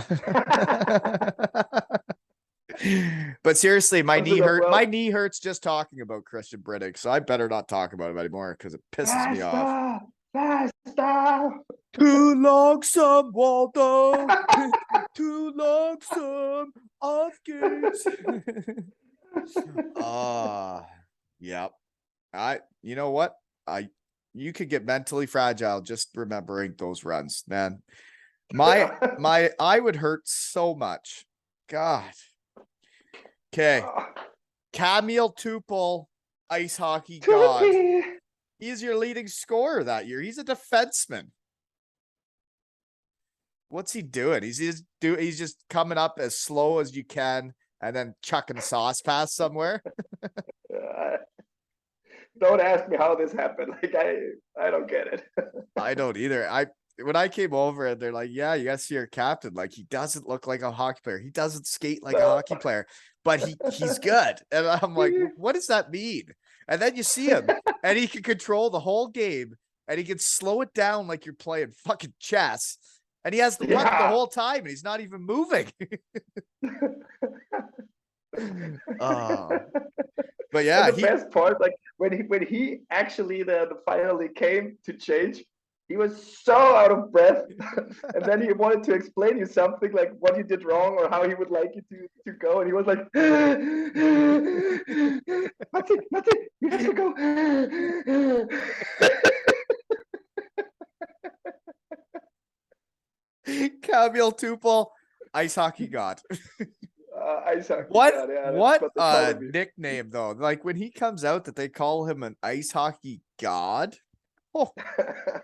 But seriously, my Sums knee it up hurt. well. My knee hurts just talking about Christian Britick, so I better not talk about him anymore because it pisses me off. Faster. Too longsome, Waldo. Too longsome off games. Yep. You know what? You could get mentally fragile just remembering those runs, man. I would hurt so much. God. Okay. Camille Tupel, ice hockey god. He's your leading scorer that year. He's a defenseman. What's he doing? He's just coming up as slow as you can and then chucking a sauce pass somewhere. Don't ask me how this happened. Like I don't get it. I don't either. When I came over and they're like, yeah, you gotta see your captain. Like he doesn't look like a hockey player. He doesn't skate like a hockey player, but he's good. And I'm like, what does that mean? And then you see him and he can control the whole game and he can slow it down like you're playing fucking chess. And he has the puck the whole time and he's not even moving. But yeah, and the best part, like when he actually the finally came to change, he was so out of breath, and then he wanted to explain you something like what you did wrong or how he would like you to go, and he was like, Matti, you have to go. Camille Tupel, ice hockey god. Ice hockey What god, yeah, what they call me. nickname though? Like when he comes out that they call him an ice hockey god. Oh,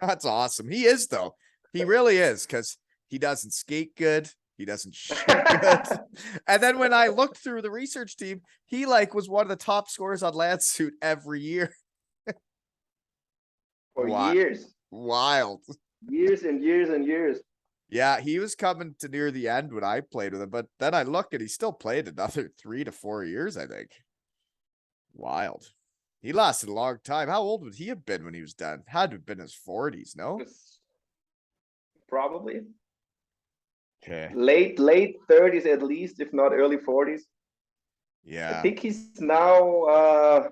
that's awesome. He is though. He really is because he doesn't skate good. He doesn't shoot good. And then when I looked through the research team, he like was one of the top scorers on Landshut every year. For years. Wild. Years and years and years. Yeah, he was coming to near the end when I played with him, but then I look and he still played another 3 to 4 years, I think. Wild. He lasted a long time. How old would he have been when he was done? Had to have been his 40s, no? Probably. Okay. Late 30s at least, if not early 40s. Yeah. I think he's now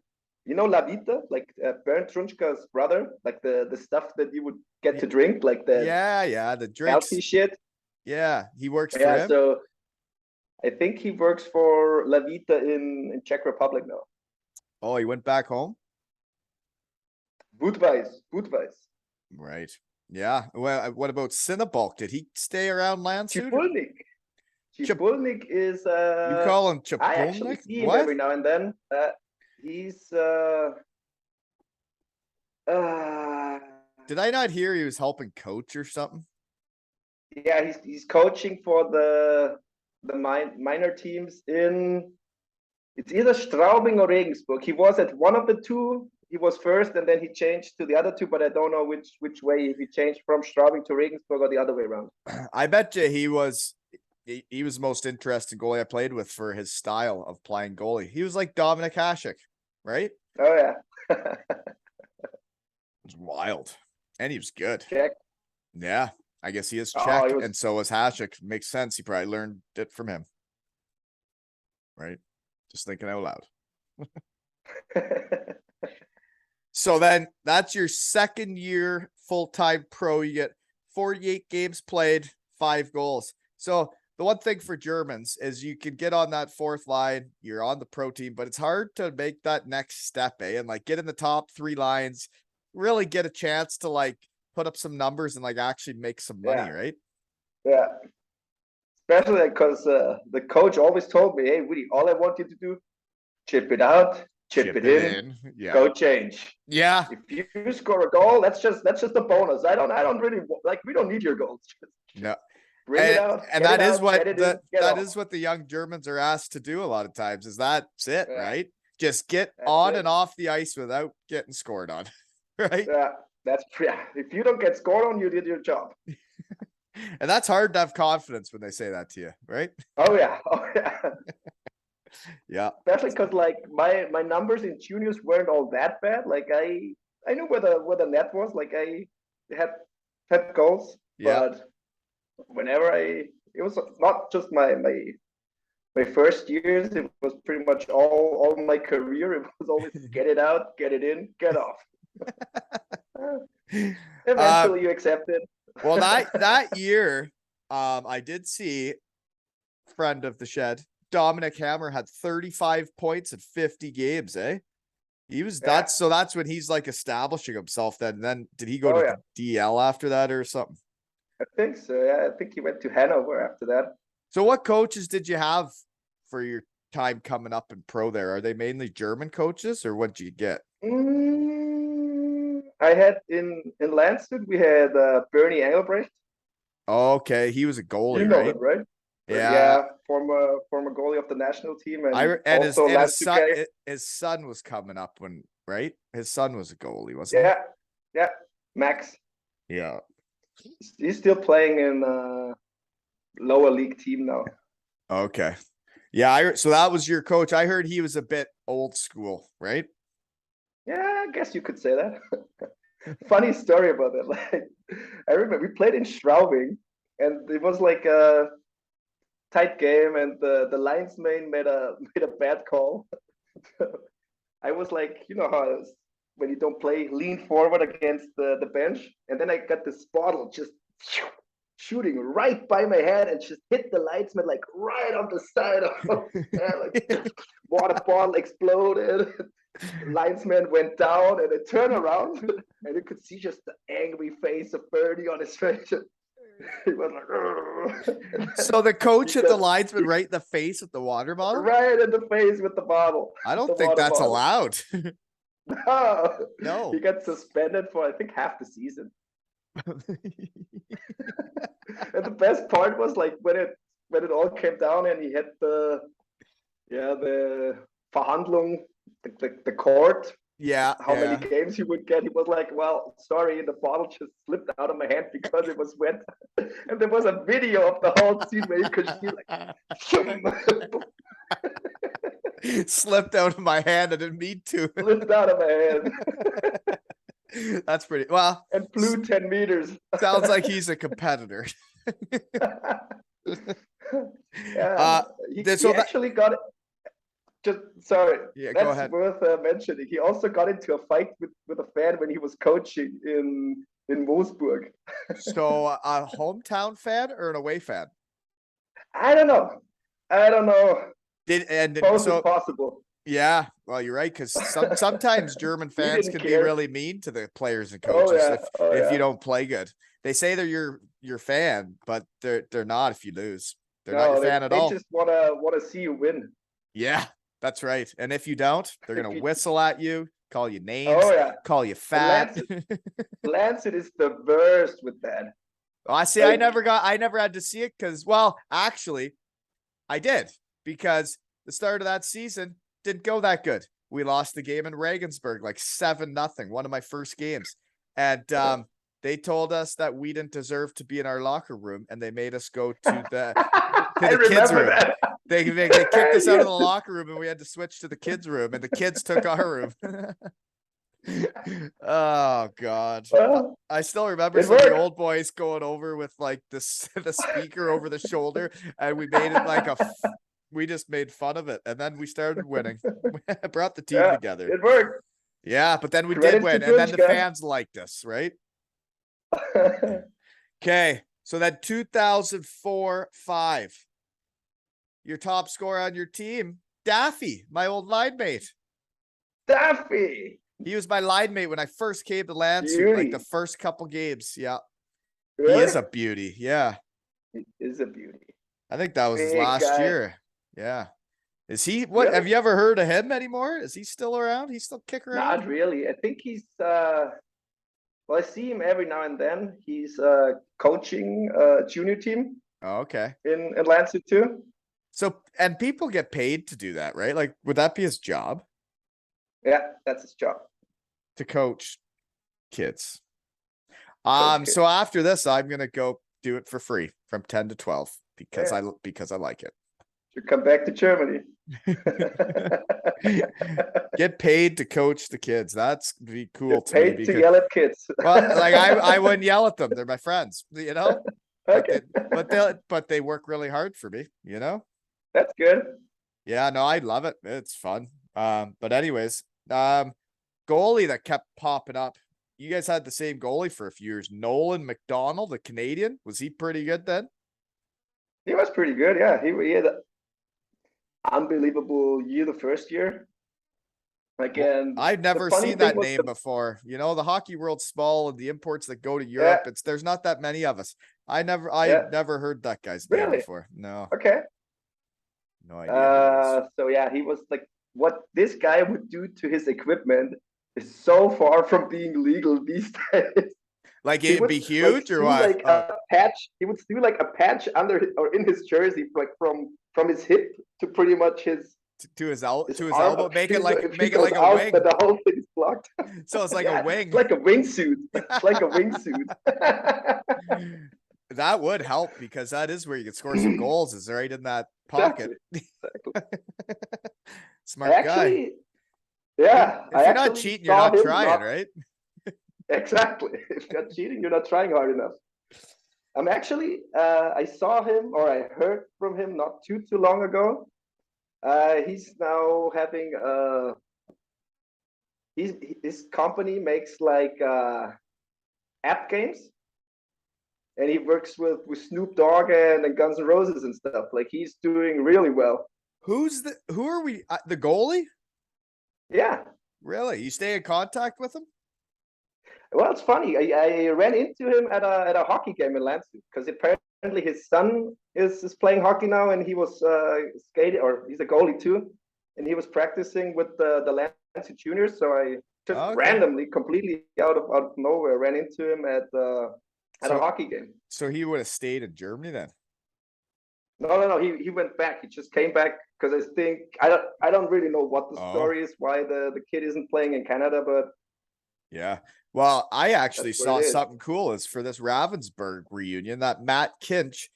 Lavita, like Bernd Trunchka's brother, like the stuff that you would get to drink, like the the drinks. healthy shit. Yeah, he works for him. So I think he works for Lavita in Czech Republic now. Oh, he went back home? Budweis. Right. Yeah. Well, what about Cinnabulk? Did he stay around Landshut? Chipulnik is you call him Chipulnik? I actually see him every now and then. He's Did I not hear he was helping coach or something? Yeah, he's coaching for the minor teams in, it's either Straubing or Regensburg. He was at one of the two. He was first, and then he changed to the other two, but I don't know which way, if he changed from Straubing to Regensburg or the other way around. I bet you he was the most interesting goalie I played with for his style of playing goalie. He was like Dominic Hasek, right? Oh yeah. It was wild. And he was good. Czech. Yeah. I guess he is Oh, Czech, he was- and so was Hasek. Makes sense. He probably learned it from him. Right? Just thinking out loud. So then that's your second year full-time pro. You get 48 games played, 5 goals. So the one thing for Germans is you can get on that fourth line, you're on the pro team, but it's hard to make that next step, and like get in the top 3 lines, really get a chance to like put up some numbers and like actually make some money, right? Yeah. Especially because the coach always told me, hey, Woody, all I want you to do, chip it out, chip it in. Yeah. Go change. Yeah. If you score a goal, that's just a bonus. I don't really like. We don't need your goals. No. Bring it out. And that is what that is what the young Germans are asked to do a lot of times. Is that's it, Yeah. right? Just get That's on it. and off the ice without getting scored on, right? Yeah, if you don't get scored on, you did your job. And that's hard to have confidence when they say that to you, right? Oh yeah. Yeah. Especially because like my numbers in juniors weren't all that bad. Like I knew where the net was. Like I had goals, Yeah. but whenever it was not just my first years, it was pretty much all my career. It was always get it out, get it in, get off. Eventually you accept it. Well, that year, I did see friend of the shed, Dominic Hammer, had 35 points in 50 games, eh? He was that's when he's like establishing himself then. And then did he go to the DL after that or something? I think so. Yeah, I think he went to Hanover after that. So what coaches did you have for your time coming up in pro there? Are they mainly German coaches or what did you get? I had in Landshut, we had Bernie Engelbrecht. Okay, he was a goalie, You know right? him, right? Yeah. Former goalie of the national team, And also his son was coming up when, right? His son was a goalie, wasn't he? Yeah, Max. Yeah. He's still playing in lower league team now. Okay. Yeah, so that was your coach. I heard he was a bit old school, right? Yeah, I guess you could say that. Funny story about that. Like, I remember we played in Straubing, and it was like a tight game, and the linesman made a bad call. I was like, you know how it is when you don't play, lean forward against the bench, and then I got this bottle just shooting right by my head and just hit the linesman like right on the side of like water bottle exploded. Linesman went down, and I turned around and you could see just the angry face of Bernie on his face. He was like, so the coach hit the linesman right in the face with the water bottle? Right in the face with the bottle. I don't think that's allowed. No. He got suspended for I think half the season. And the best part was like when it all came down and he had the Verhandlung, the court. Yeah. How many games he would get? He was like, "Well, sorry, the bottle just slipped out of my hand because it was wet." And there was a video of the whole scene where you could see like slipped out of my hand. I didn't mean to. Slipped out of my hand. That's pretty well. And flew 10 meters. Sounds like he's a competitor. Yeah, he actually got it. Just sorry. Yeah, that's go ahead. Worth mentioning. He also got into a fight with a fan when he was coaching in Wolfsburg. So a hometown fan or an away fan? I don't know. Both is possible. Yeah, well, you're right, because sometimes German fans can be really mean to the players and coaches if you don't play good. They say they're your fan, but they're not if you lose. They're not your fan at all. They just wanna see you win. Yeah, that's right. And if you don't, they're gonna whistle at you, call you names, call you fat. Landshut is the worst with that. I see. I never had to see it because, well, actually, I did, because the start of that season didn't go that good. We lost the game in Regensburg, like 7-0, one of my first games. And they told us that we didn't deserve to be in our locker room, and they made us go to the kids room. That. They kicked us out of the locker room, and we had to switch to the kids room, and the kids took our room. Oh God. Well, I still remember some of the old boys going over with like this the speaker over the shoulder, and we made it like we just made fun of it, and then we started winning. Brought the team together. It worked. Yeah, but then we Credit did win, to and then the Britick. fans liked us, right? Okay, so that 2004-5, your top scorer on your team, Daffy, my old line mate. Daffy. He was my line mate when I first came to Landshut, like the first couple games. Yeah. Really? He is a beauty. Yeah. He is a beauty. I think that was his Big last guy. year. Yeah. Is he, what, Really? have you ever heard of him anymore? Is he still around? He's still kicking around? Not really. I think he's, well, I see him every now and then. He's coaching a junior team Oh, okay. in Landshut too. So, and people get paid to do that, right? Like, would that be his job? Yeah, that's his job. To coach kids. Kids. So after this, I'm gonna go do it for free from 10 to 12 because I like it. Should come back to Germany. Get paid to coach the kids. That's be cool Get paid me to yell at kids. well, like I wouldn't yell at them. They're my friends, you know. Okay. But they work really hard for me, you know. That's good. Yeah, no, I love it. It's fun. But anyways, goalie that kept popping up. You guys had the same goalie for a few years. Nolan McDonald, the Canadian. Was he pretty good then? He was pretty good. Yeah, he had an unbelievable year the first year. Again, I've never seen that name before. You know, the hockey world's small, and the imports that go to Europe, there's not that many of us. I never heard that guy's name before. No. Okay. No idea. So yeah, he was like, what this guy would do to his equipment is so far from being legal these days. Like it'd be huge, or what? Like a patch. He would do like a patch under or in his jersey, like from his hip to pretty much his to his elbow. Make it like a wing. But the whole thing is blocked. So it's like a wing. It's like a wingsuit. It's like a wingsuit. That would help, because that is where you can score some goals, is right in that pocket. Exactly. Smart guy. Yeah. If you're not cheating, you're not trying, right? Exactly. If you're cheating, you're not trying hard enough. I'm actually, I saw him, or I heard from him not too long ago. He's now having his company makes like app games, and he works with Snoop Dogg and Guns N' Roses and stuff. Like, he's doing really well. Who are we? The goalie? Yeah. Really? You stay in contact with him? Well, it's funny. I ran into him at a hockey game in Landshut, because apparently his son is playing hockey now, and he was skating, or he's a goalie too, and he was practicing with the Landshut juniors. So I just randomly, completely out of nowhere, ran into him at a hockey game. So he would have stayed in Germany then? No. He went back. He just came back because I think I don't really know what the story is, why the kid isn't playing in Canada, but yeah. Well, I actually saw something cool is for this Ravensburg reunion, that Matt Kinch.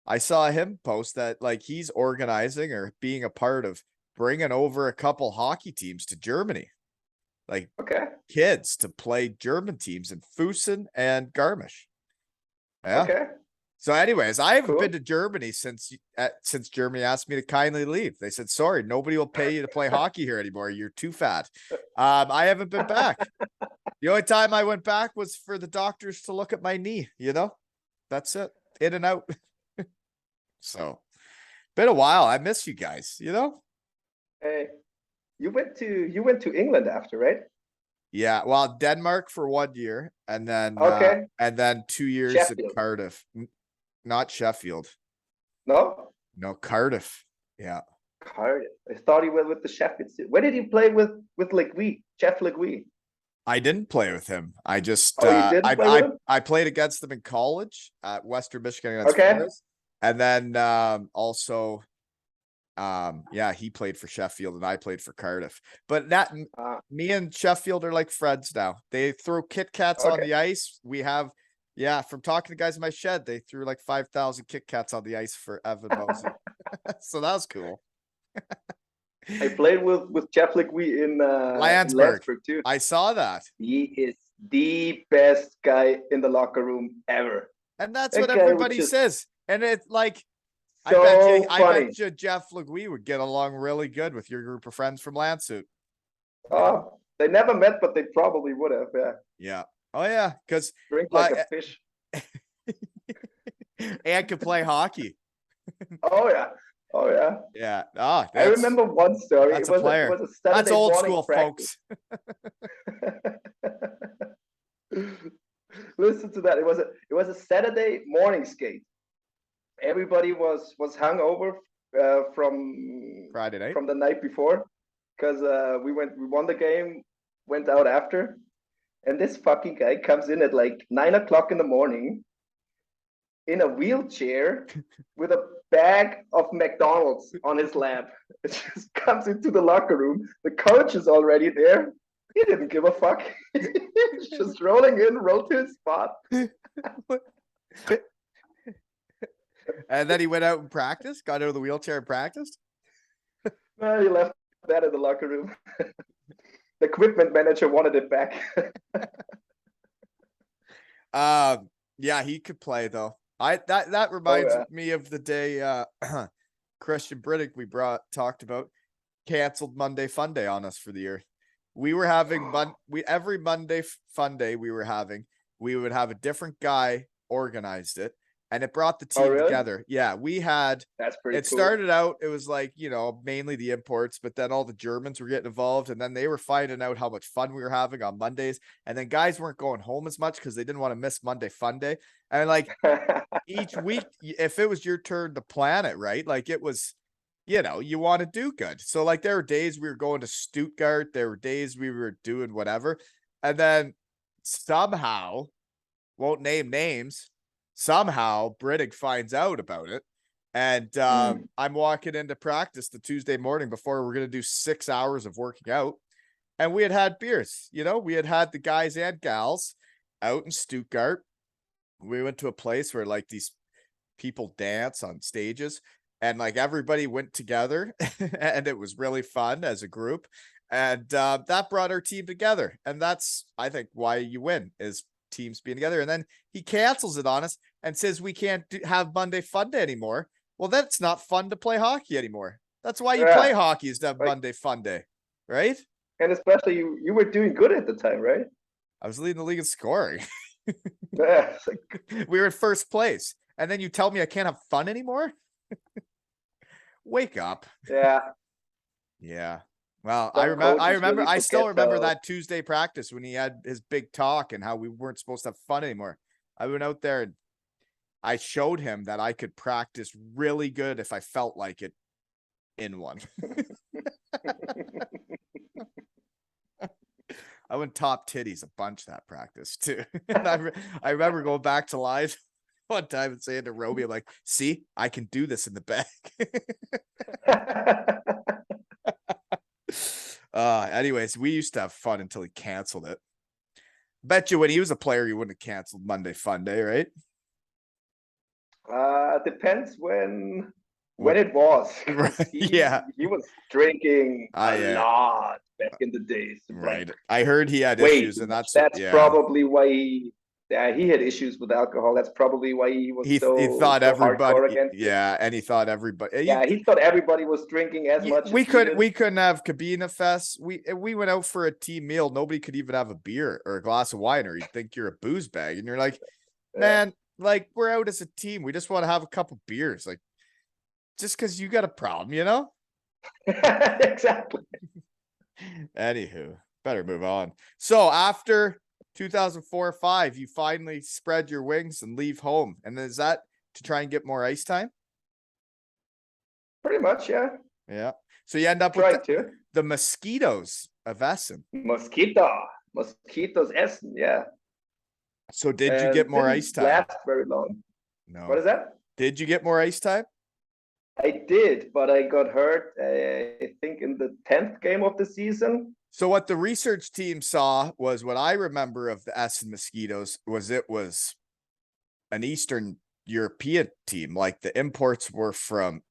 I saw him post that like he's organizing or being a part of bringing over a couple hockey teams to Germany, like kids to play German teams in Füssen and Garmisch. Yeah. Okay. So anyways, I haven't been to Germany since Germany asked me to kindly leave. They said, sorry, nobody will pay you to play hockey here anymore. You're too fat. I haven't been back. The only time I went back was for the doctors to look at my knee, you know? That's it. In and out. So, been a while. I miss you guys, you know? Hey, you went to England after, right? Yeah, well, Denmark for 1 year, and then 2 years Sheffield. in Cardiff. Not Sheffield. No, Cardiff. Yeah. Cardiff. I thought he went with the Sheffield. Where did he play with Legui? Jeff Legui. I didn't play with him. I just Oh, you didn't play with him? I played against him in college at Western Michigan against Okay. Forest. And then also yeah, he played for Sheffield and I played for Cardiff. But that me and Sheffield are like friends now. They throw Kit Kats on Okay. the ice. We have from talking to guys in my shed, they threw like 5,000 Kit Kats on the ice for Evan Mosey. So that was cool. I played with Jeff Legui in Landsberg. Landsberg too. I saw that. He is the best guy in the locker room ever. And that's That what guy everybody was just says. And it's like, so I funny. bet you Jeff Legui would get along really good with your group of friends from Landshut. Oh, they never met, but they probably would have. Yeah. Yeah. Oh yeah, because Drink like a fish. and could play hockey. Oh yeah. Oh yeah. Yeah. I remember one story. That's it was a player. It was a Saturday That's old morning school, practice. folks. Listen to that. It was a Saturday morning skate. Everybody was hungover from Friday night. From the night before, because we won the game, went out after, and this fucking guy comes in at like 9 o'clock in the morning in a wheelchair with a bag of McDonald's on his lap. It just comes into the locker room. The coach is already there. He didn't give a fuck. He's just rolling in, rolled to his spot. And then he went out and practiced, got out of the wheelchair and practiced. No, he left that in the locker room. The equipment manager wanted it back. Yeah, he could play though. That reminds me of the day Christian Britick talked about canceled Monday Fun Day on us for the year. We were having every Monday Fun Day we would have a different guy organized it, and it brought the team together. Yeah, we had that's pretty cool. Started out, it was like, mainly the imports, but then all the Germans were getting involved, and then they were finding out how much fun we were having on Mondays, and then guys weren't going home as much because they didn't want to miss Monday Fun Day. And like each week, if it was your turn to plan it, right? Like it was, you want to do good. So like there were days we were going to Stuttgart, there were days we were doing whatever. And then somehow, won't name names, somehow Britick finds out about it. And I'm walking into practice the Tuesday morning before we're going to do 6 hours of working out. And we had beers, we had the guys and gals out in Stuttgart. We went to a place where like these people dance on stages, and like everybody went together and it was really fun as a group. And that brought our team together. And that's, I think, why you win is teams being together. And then he cancels it on us and says we can't have Monday Fun Day anymore. Well, that's not fun to play hockey anymore. That's why you play hockey, is to have Monday Fun Day, right? And especially you were doing good at the time, right? I was leading the league in scoring. Yeah, we were in first place, and then you tell me I can't have fun anymore. Wake up. Yeah. Well, I still remember that Tuesday practice when he had his big talk and how we weren't supposed to have fun anymore. I went out there and I showed him that I could practice really good if I felt like it in one. I went top titties a bunch that practice too. And I remember going back to live one time and saying to Roby, I'm like, see, I can do this in the back. Anyways, we used to have fun until he canceled it. Bet you when he was a player, he wouldn't have canceled Monday Fun Day, right? Depends when it was. He was drinking a lot back in the days. Right. I heard he had issues, and that's probably why he had issues with alcohol. That's probably why he was he thought everybody and he thought everybody he thought everybody was drinking as much. We couldn't have Cabina Fest. We went out for a team meal. Nobody could even have a beer or a glass of wine, or you'd think you're a booze bag, and you're like, man, like we're out as a team. We just want to have a couple beers, like just because you got a problem, Exactly. Anywho, better move on. So after 2004-05, you finally spread your wings and leave home. And is that to try and get more ice time? Pretty much, yeah. Yeah. So you end up with the Mosquitoes of Essen. Mosquito. Mosquitoes Essen, yeah. So did you And get more didn't ice time? last very long. No. What is that? Did you get more ice time? I did, but I got hurt, I think, in the 10th game of the season. So what the research team saw was what I remember of the Essen Mosquitoes was it was an Eastern European team. Like the imports were from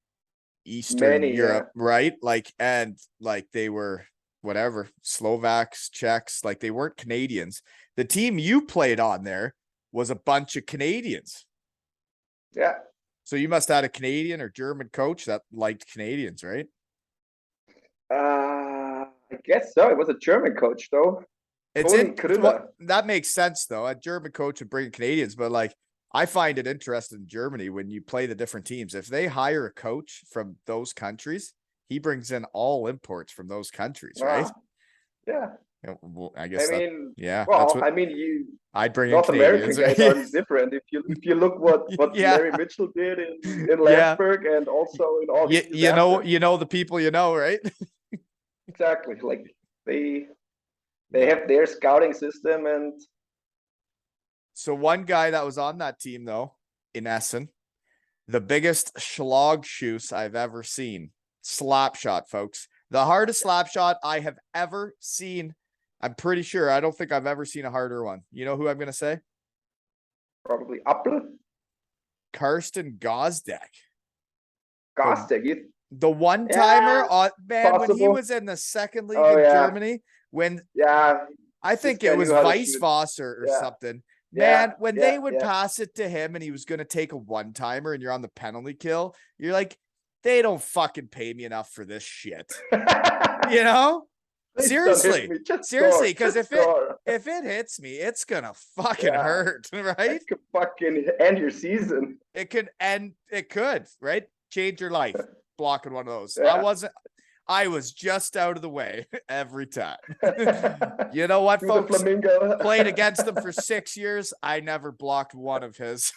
Eastern Europe, right? Like, and like they were whatever, Slovaks, Czechs, like they weren't Canadians. The team you played on there was a bunch of Canadians. Yeah. So you must have had a Canadian or German coach that liked Canadians, right? I guess so. It was a German coach, though. It's in that makes sense though. A German coach would bring Canadians, but like I find it interesting in Germany when you play the different teams. If they hire a coach from those countries, he brings in all imports from those countries, right? Yeah. Well, I guess. Yeah. Well, I'd bring North in Canadians, American guys are different. If you look what Larry Mitchell did in Landsberg and also in all these you know the people you know, right? Exactly. Like they have their scouting system. And so one guy that was on that team though in Essen, the biggest schlag shoes I've ever seen. Slap shot, folks. The hardest slap shot I have ever seen. I'm pretty sure. I don't think I've ever seen a harder one. You know who I'm going to say? Probably Appel. Karsten Gosdek. Gosdek. The one-timer, when he was in the second league in Germany, when I think it was Weisswasser or something. Man, when they would pass it to him and he was going to take a one-timer and you're on the penalty kill, you're like, they don't fucking pay me enough for this shit. You know? Seriously, because if it hits me, it's gonna fucking hurt, right? It could fucking end your season. It could right? Change your life. Blocking one of those. I was just out of the way every time. You know what, folks? Played against him for 6 years. I never blocked one of his.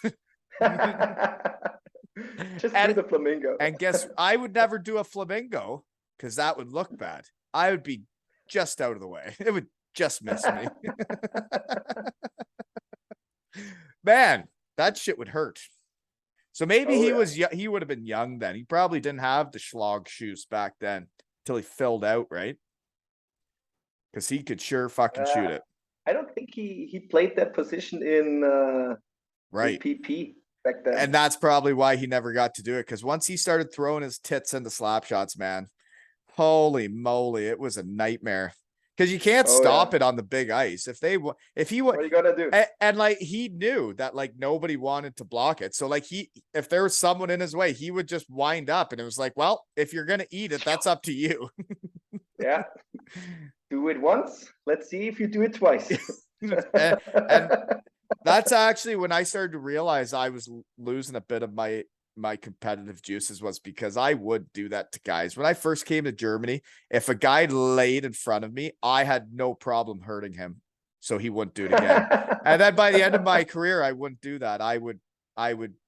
Just do the flamingo. And guess I would never do a flamingo because that would look bad. I would be just out of the way. It would just miss me. Man, that shit would hurt. So maybe he would have been young then. He probably didn't have the schlag shoes back then until he filled out, right? Because he could sure fucking shoot it. I don't think he played that position in PP back then. And that's probably why he never got to do it. Because once he started throwing his tits into slap shots, man, holy moly, it was a nightmare. Because you can't stop it on the big ice. What are you gonna do? And like he knew that like nobody wanted to block it. So like if there was someone in his way, he would just wind up, and it was like, well, if you're gonna eat it, that's up to you. Yeah. Do it once. Let's see if you do it twice. and that's actually when I started to realize I was losing a bit of my competitive juices, was because I would do that to guys. When I first came to Germany, if a guy laid in front of me, I had no problem hurting him, so he wouldn't do it again. And then by the end of my career, I wouldn't do that. I would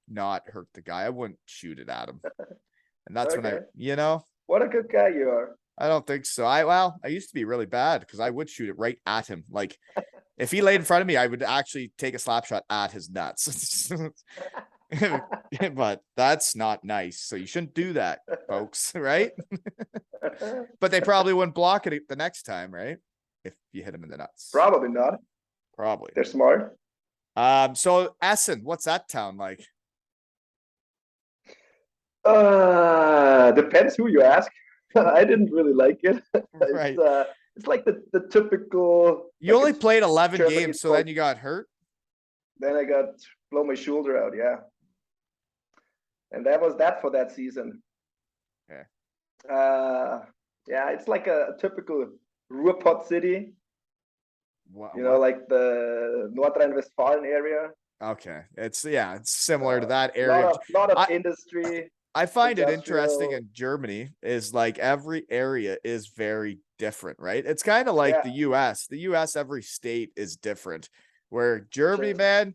not hurt the guy. I wouldn't shoot it at him. And that's when what a good guy you are. I don't think so. I used to be really bad because I would shoot it right at him. Like if he laid in front of me, I would actually take a slap shot at his nuts. But that's not nice. So you shouldn't do that, folks, right? But they probably wouldn't block it the next time, right? If you hit them in the nuts. Probably not. Probably. They're smart. So Essen, what's that town like? Depends who you ask. I didn't really like it. Right. It's like the typical. You only played 11 games, so then you got hurt? Then I got blow my shoulder out, yeah. And that was that for that season. Okay. It's like a typical Ruhrpott city. What? Like the Nordrhein-Westfalen area. Okay. It's similar to that area. Lot of industry. I find it interesting in Germany is like every area is very different, right? It's kind of like the US. The US, every state is different. Where Germany, man,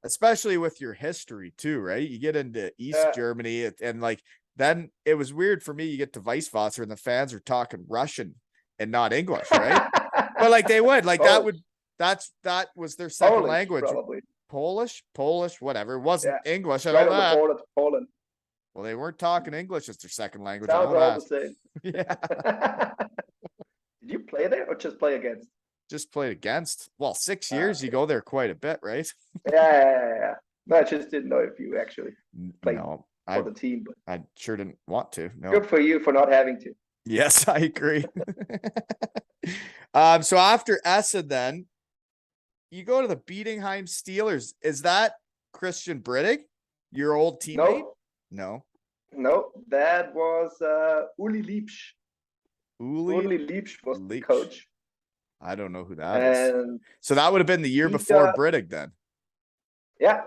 especially with your history too, right? You get into East Germany and like, then it was weird for me. You get to Weisswasser and the fans are talking Russian and not English, right? But like they would, like that Polish. would, that was their second Polish, language. probably. Polish, whatever. It wasn't Yeah. English. I Right know on the that. border to Poland. Well, they weren't talking English as their second language. I Sounds know all the that. same. Yeah. Did you play there or just play against? Just played against. Well, 6 years, you Okay. go there quite a bit, right? Yeah. No, I just didn't know if you actually played No, for the team, but I sure didn't want to. No. good for you for not having to. Yes, I agree. So after Essen, then you go to the Bietigheim Steelers. Is that Christian Britick, your old teammate? No, No. that was Uli Liebsch. Uli Liebsch was the Leach. coach. I don't know who that is. And So that would have been the year he before got- Britick then. yeah,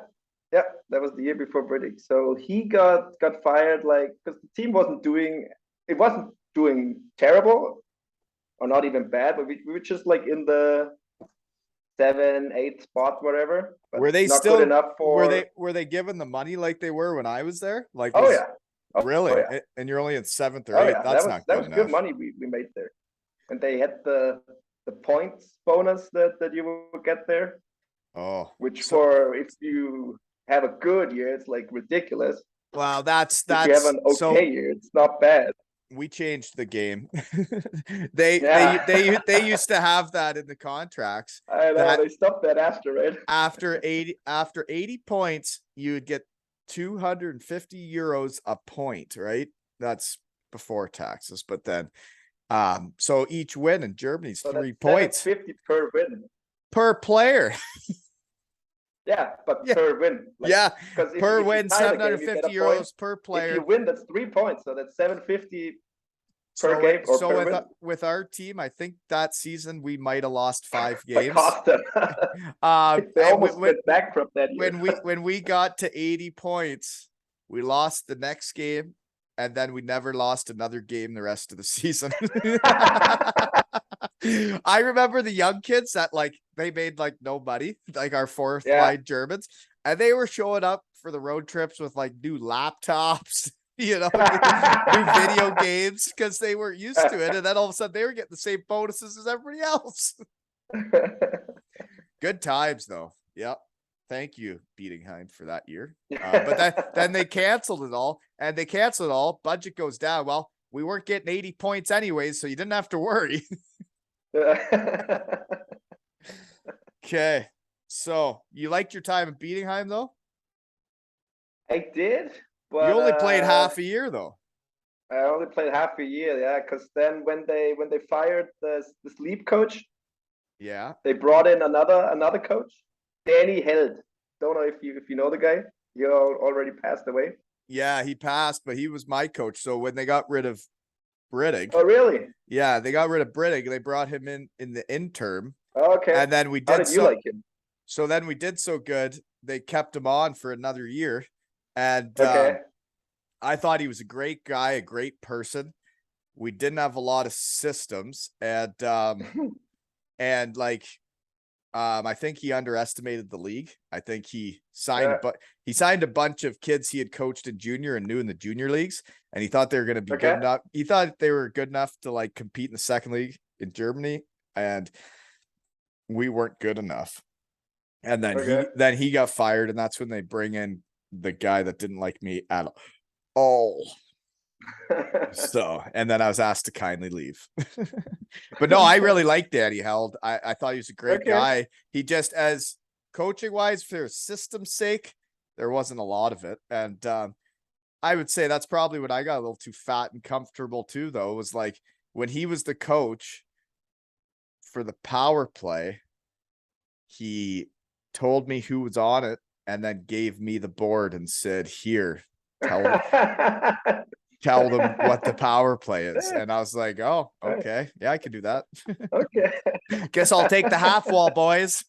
that was the year before Britick. So he got fired, like, because the team wasn't doing terrible or not even bad, but we were just like in the 7, 8 spot, whatever. But Were they not still good enough for? were they given the money like they were when I was there? Like, Oh was- yeah. Oh, really? oh, yeah. And you're only in 7th or Oh 8th. yeah, That's that not was good good enough. money we made there, and they had the points bonus that you would get there, Oh, which so- for if you have a good year, it's like ridiculous. wow, that's If you have an okay so year, it's not bad. we changed the game. they Yeah. they used to have that in the contracts. I know that- they stopped that after, right? After 80 points, you would get 250 euros a point, right? That's before taxes, but then so each win in Germany's So 3 that's points 50 per win. per player. Yeah, but Yeah. per win. Like, Yeah, 'cause if per you win, tie the game, you get 750 a point. euros per If player. you win, that's 3 points. So that's 750 So, per game or so per with, win. with our team, I think that season we might have lost 5 That games. cost them. They And almost went bankrupt that year. when we got to 80 points, we lost the next game, and then we never lost another game the rest of the season. I remember the young kids that like they made like no money, like our fourth Yeah. line Germans, and they were showing up for the road trips with like new laptops, you know, new video games because they weren't used to it, and then all of a sudden they were getting the same bonuses as everybody else. Good times though. Yep. Thank you, Bietigheim, for that year. But then they canceled it all, and they canceled it all. Budget goes down. Well, we weren't getting 80 points anyways, so you didn't have to worry. Okay. So you liked your time at Bietigheim though? I did, but You only played half a year though. I only played half a year, yeah. Because then when they fired the sleep coach, Yeah. they brought in another coach, Danny Held. Don't know if you know the guy. He already passed away. Yeah, he passed, but he was my coach. So when they got rid of Britick, Oh really? yeah, they got rid of Britick. They brought him in the interim, Okay. and then we How did did you so. like him? So then we did so good, they kept him on for another year. And Okay. I thought he was a great guy, a great person. We didn't have a lot of systems, and like I think he underestimated the league. I think he signed Yeah. he signed a bunch of kids he had coached in junior and knew in the junior leagues, and he thought they were going to be good Okay. enough. He thought they were good enough to like compete in the second league in Germany, and we weren't good enough. And then he got fired, and that's when they bring in the guy that didn't like me at all. So, and then I was asked to kindly leave. But no, I really like Danny Held. I thought he was a great Okay. guy. He just, as coaching wise, for system's sake, there wasn't a lot of it. And I would say that's probably when I got a little too fat and comfortable too, though, was like when he was the coach for the power play, he told me who was on it and then gave me the board and said, here, tell them what the power play is. And I was like, oh, okay. Yeah, I can do that. Okay. Guess I'll take the half wall, boys.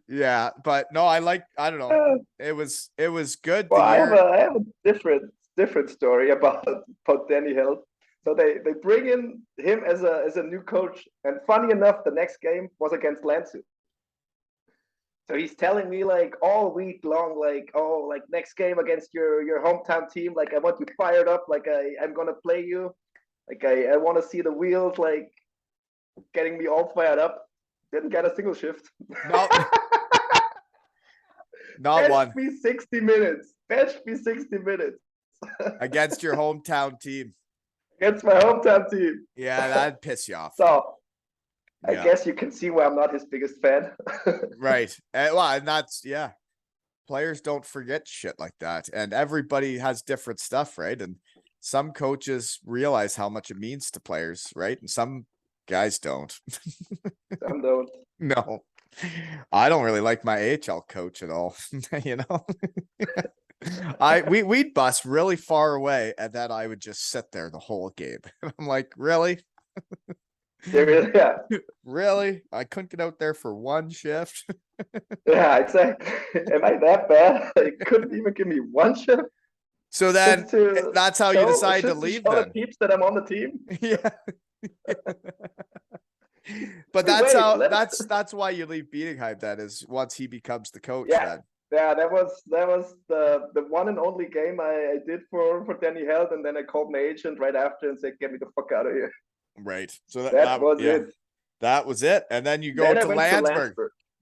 Yeah, but no, I don't know. It was good. Well, I The have a different story about Danny Hill. So they bring in him as a new coach, and funny enough, the next game was against Landshut. So he's telling me like all week long, like, oh, like next game against your hometown team, like I want you fired up, like I'm gonna play you. Like I want to see the wheels like getting me all fired up. Didn't get a single shift. No, not Bench one me 60 minutes. Bench me 60 minutes against your hometown team. against my hometown team. Yeah, that'd piss you off. So I Yeah, guess you can see why I'm not his biggest fan. right. And that's yeah. Players don't forget shit like that, and everybody has different stuff, right? And some coaches realize how much it means to players, right? And some guys don't. Some don't. No, I don't really like my AHL coach at all. You know, we'd bus really far away, and then I would just sit there the whole game. I'm like, really? Yeah. Really? I couldn't get out there for one shift. Yeah, exactly. Am I that bad? They couldn't even give me one shift. So then that's how you decide to just leave show then. the peeps that I'm on the team. Yeah. But that's why you leave Bietigheim then, is once he becomes the coach. Yeah. Then. Yeah, that was the one and only game I did for Danny Held, and then I called my agent right after and said, "Get me the fuck out of here." Right. So that was it. That was it. And then you go to Landsberg.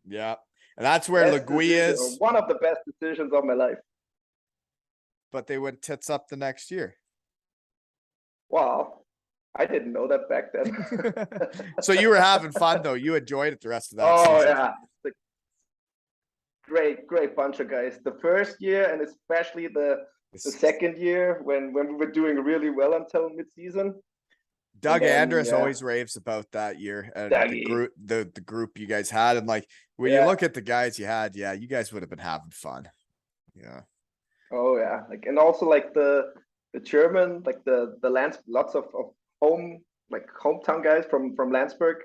Yeah. And that's where Legui is. One of the best decisions of my life. But they went tits up the next year. Wow. I didn't know that back then. So you were having fun though. You enjoyed it the rest of that season. Yeah. Great bunch of guys. The first year and especially the second year when we were doing really well until mid-season. Doug Andrus always raves about that year and the group you guys had, and like when you look at the guys you had, you guys would have been having fun. Yeah. Oh yeah, like, and also like the German, like the lots of hometown guys from Landsberg.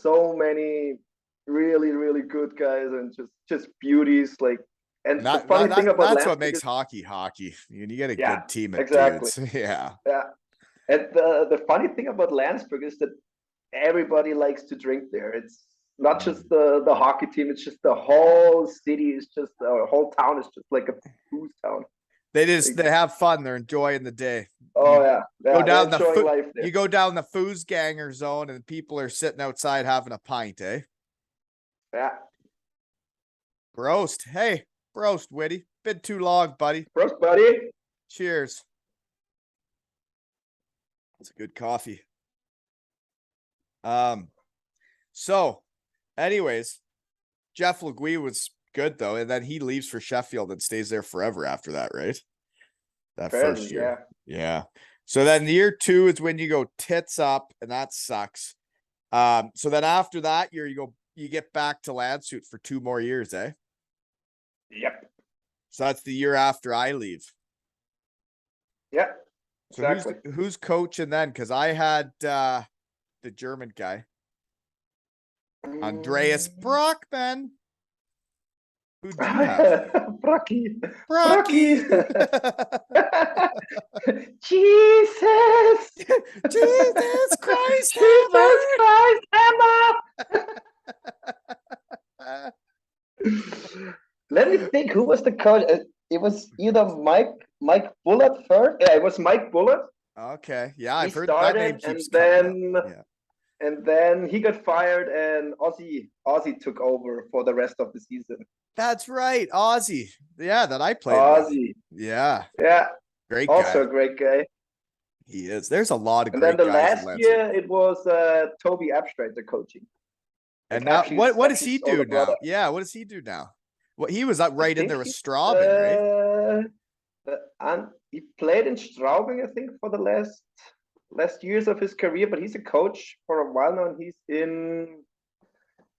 So many really good guys and just beauties. Like, and the funny thing about that's what makes hockey. You get a good team of dudes. Yeah. Yeah. And the funny thing about Landsberg is that everybody likes to drink there. It's not just the hockey team, it's just the whole city is just the whole town is just like a booze town. They have fun, they're enjoying the day. Go down you go down the Foosganger zone and people are sitting outside having a pint, eh? Yeah. Brost. Hey, Brost, Witty. Been too long, buddy. Brost, buddy. Cheers. It's a good coffee. So anyways, Jeff Legui was good though, and then he leaves for Sheffield and stays there forever after that, right? That first year. Yeah. So then year 2 is when you go tits up, and that sucks. So then after that year, you get back to Landshut for 2 more years, eh? Yep. So that's the year after I leave. Yep. So exactly. Who's coaching then? Because I had the German guy, Andreas Brockman. Who do you have? Brocky. Jesus Christ! Emma. Let me think. Who was the coach? It was either Mike Bullard first. Yeah, it was Mike Bullard. Okay. Yeah, I've heard that name keeps coming up. Yeah. And then he got fired, and Ozzy took over for the rest of the season. That's right, Ozzy. Yeah, that I played Ozzy. with. Yeah. Great guy. Also a great guy. He is. There's a lot of great guys. And then the last year it was Toby Abstract coaching. And now what does he do now? Brother. Yeah, what does he do now? Well, he was right in there with Straubing, right? And he played in Straubing, I think, for the last years of his career, but he's a coach for a while now, and he's in,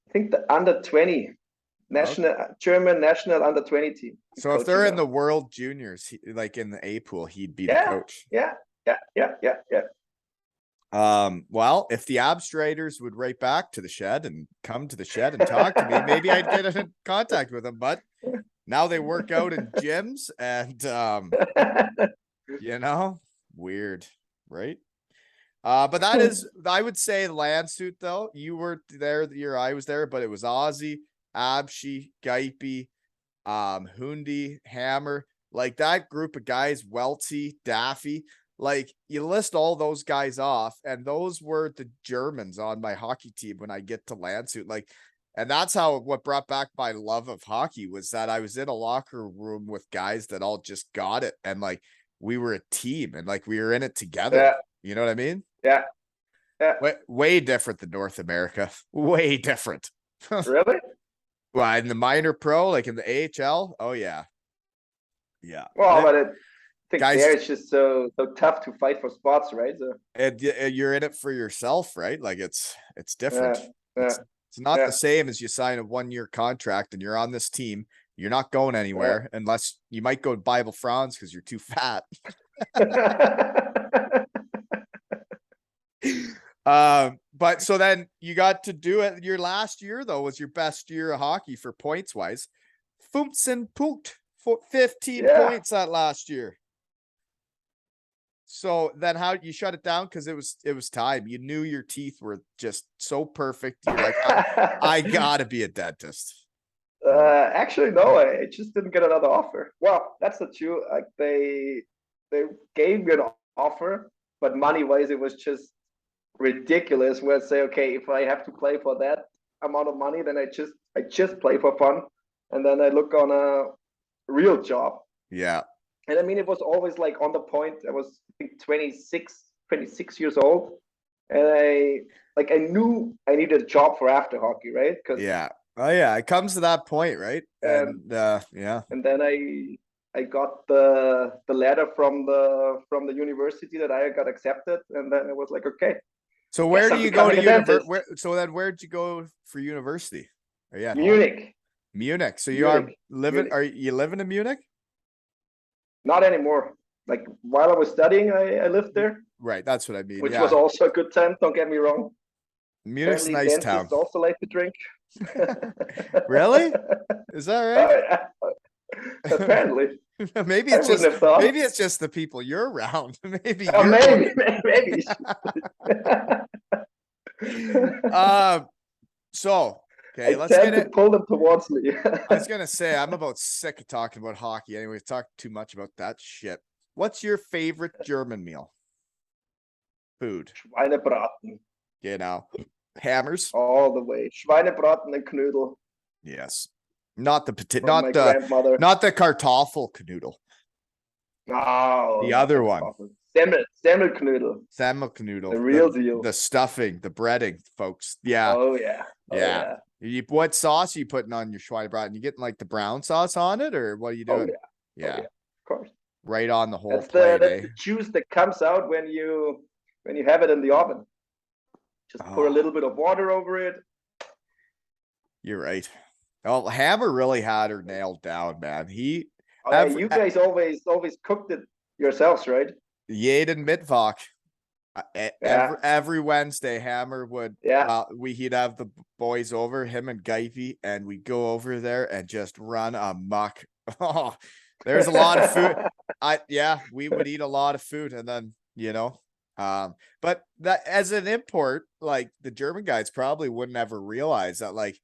I think, the under-20 German national under-20 team. So if they're in the World Juniors, like in the A pool, he'd be the coach. Yeah. Well, if the Abstraters would write back to the shed and come to the shed and talk to me, maybe I'd get in contact with them. But now they work out in gyms and, weird, right? But that is, I would say Landshut though. You were there the year I was there, but it was Ozzy, Abshi, Geipe, Hundi, Hammer, like that group of guys, Welty, Daffy. like you list all those guys off, and those were the Germans on my hockey team when I get to Landshut. Like, and that's how what brought back my love of hockey was that I was in a locker room with guys that all just got it, and like we were a team, and like we were in it together. Yeah. You know what I mean? Yeah. Yeah. Way different than North America. Way different. Really? Well, in the minor pro, like in the AHL, oh yeah, yeah. Well, but I think Guys, there it's just so tough to fight for spots, right? So and you're in it for yourself, right? Like it's different. yeah. It's not Yeah. the same as you sign a 1-year contract and you're on this team. You're not going anywhere unless you might go to Bible Frowns because you're too fat. But so then you got to do it. Your last year though was your best year of hockey for points wise. 15 punkt, 15 points that last year. So then how you shut it down? Because it was time. You knew your teeth were just so perfect. You're like, I gotta be a dentist. Actually, no, I just didn't get another offer. Well, that's not true. Like they gave me an offer, but money wise, it was just ridiculous. Where I say, okay, if I have to play for that amount of money, then I just play for fun, and then I look on a real job. Yeah. And I mean, it was always like on the point. I was, I think, 26 years old, and I knew I needed a job for after hockey, right? Because oh yeah, it comes to that point, right? And yeah. And then I got the letter from the university that I got accepted, and then it was like, okay. So where do you go to university? So then where'd you go for university? Munich. Munich. So you are living? Are you living in Munich? Not anymore. Like while I was studying, I lived there. Right, that's what I mean. Which was also a good time. Don't get me wrong. Munich's a nice town. Also like to drink. Really? Is that right? Apparently. maybe it's just the people you're around. maybe. Maybe. So okay, let's get it. Pull them towards me. I was gonna say I'm about sick of talking about hockey. Anyway, we've talked too much about that shit. What's your favorite German meal? Food. Schweinebraten. You know, hammers all the way. Schweinebraten and knudel. Yes, not the potato, not the Kartoffelknudel. No, the other one. Semmelknudel. Semmelknudel. The real deal. The stuffing, the breading, folks. Yeah. Oh yeah. Yeah. What sauce are you putting on your Schweinebraten? You getting like the brown sauce on it, or what are you doing? Yeah. Of course. Right on the whole that's plate. That's the juice that comes out when you have it in the oven. Just pour a little bit of water over it. You're right. Oh, Hammer really had her nailed down, man. You guys always cooked it yourselves, right? Jeden Mittwoch. Every Wednesday, Hammer would he'd have the boys over, him and Geify, and we'd go over there and just run amok. Oh, there's a lot of food. We would eat a lot of food, and then but that as an import, like the German guys probably wouldn't ever realize that, like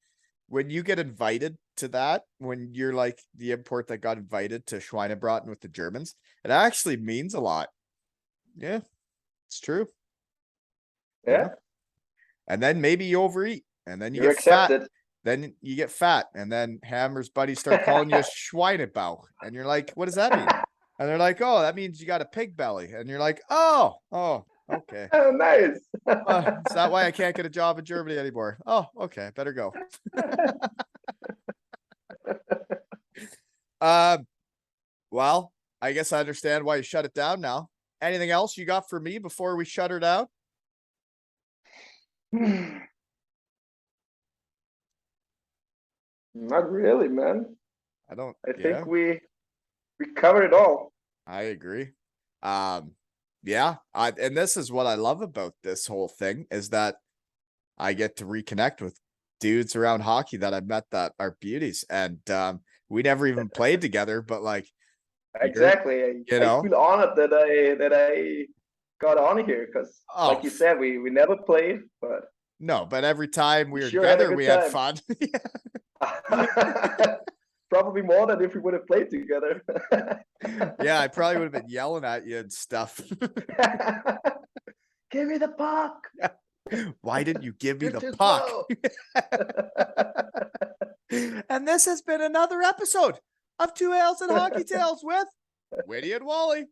when you get invited to that, when you're like the import that got invited to Schweinebraten with the Germans, it actually means a lot. Yeah. It's true. Yeah. And then maybe you overeat, and then you get accepted. Fat. Then you get fat, and then Hammer's buddies start calling you a Schweinebauch, and you're like, "What does that mean?" And they're like, "Oh, that means you got a pig belly," and you're like, "Oh, okay." Oh, nice. Is that why I can't get a job in Germany anymore? Oh, okay, better go. Well, I guess I understand why you shut it down now. Anything else you got for me before we shut her down? Not really, man. I think we covered it all. I agree. And this is what I love about this whole thing is that I get to reconnect with dudes around hockey that I met that are beauties, and we never even played together, but like exactly, I feel honored that I got on here because, like you said, we never played, but every time we were together, we had fun. probably more than if we would have played together. Yeah, I probably would have been yelling at you and stuff. Give me the puck. Why didn't you give me You're the too puck? slow. And this has been another episode of Two Ales and Hockey Tales with Witty and Wally.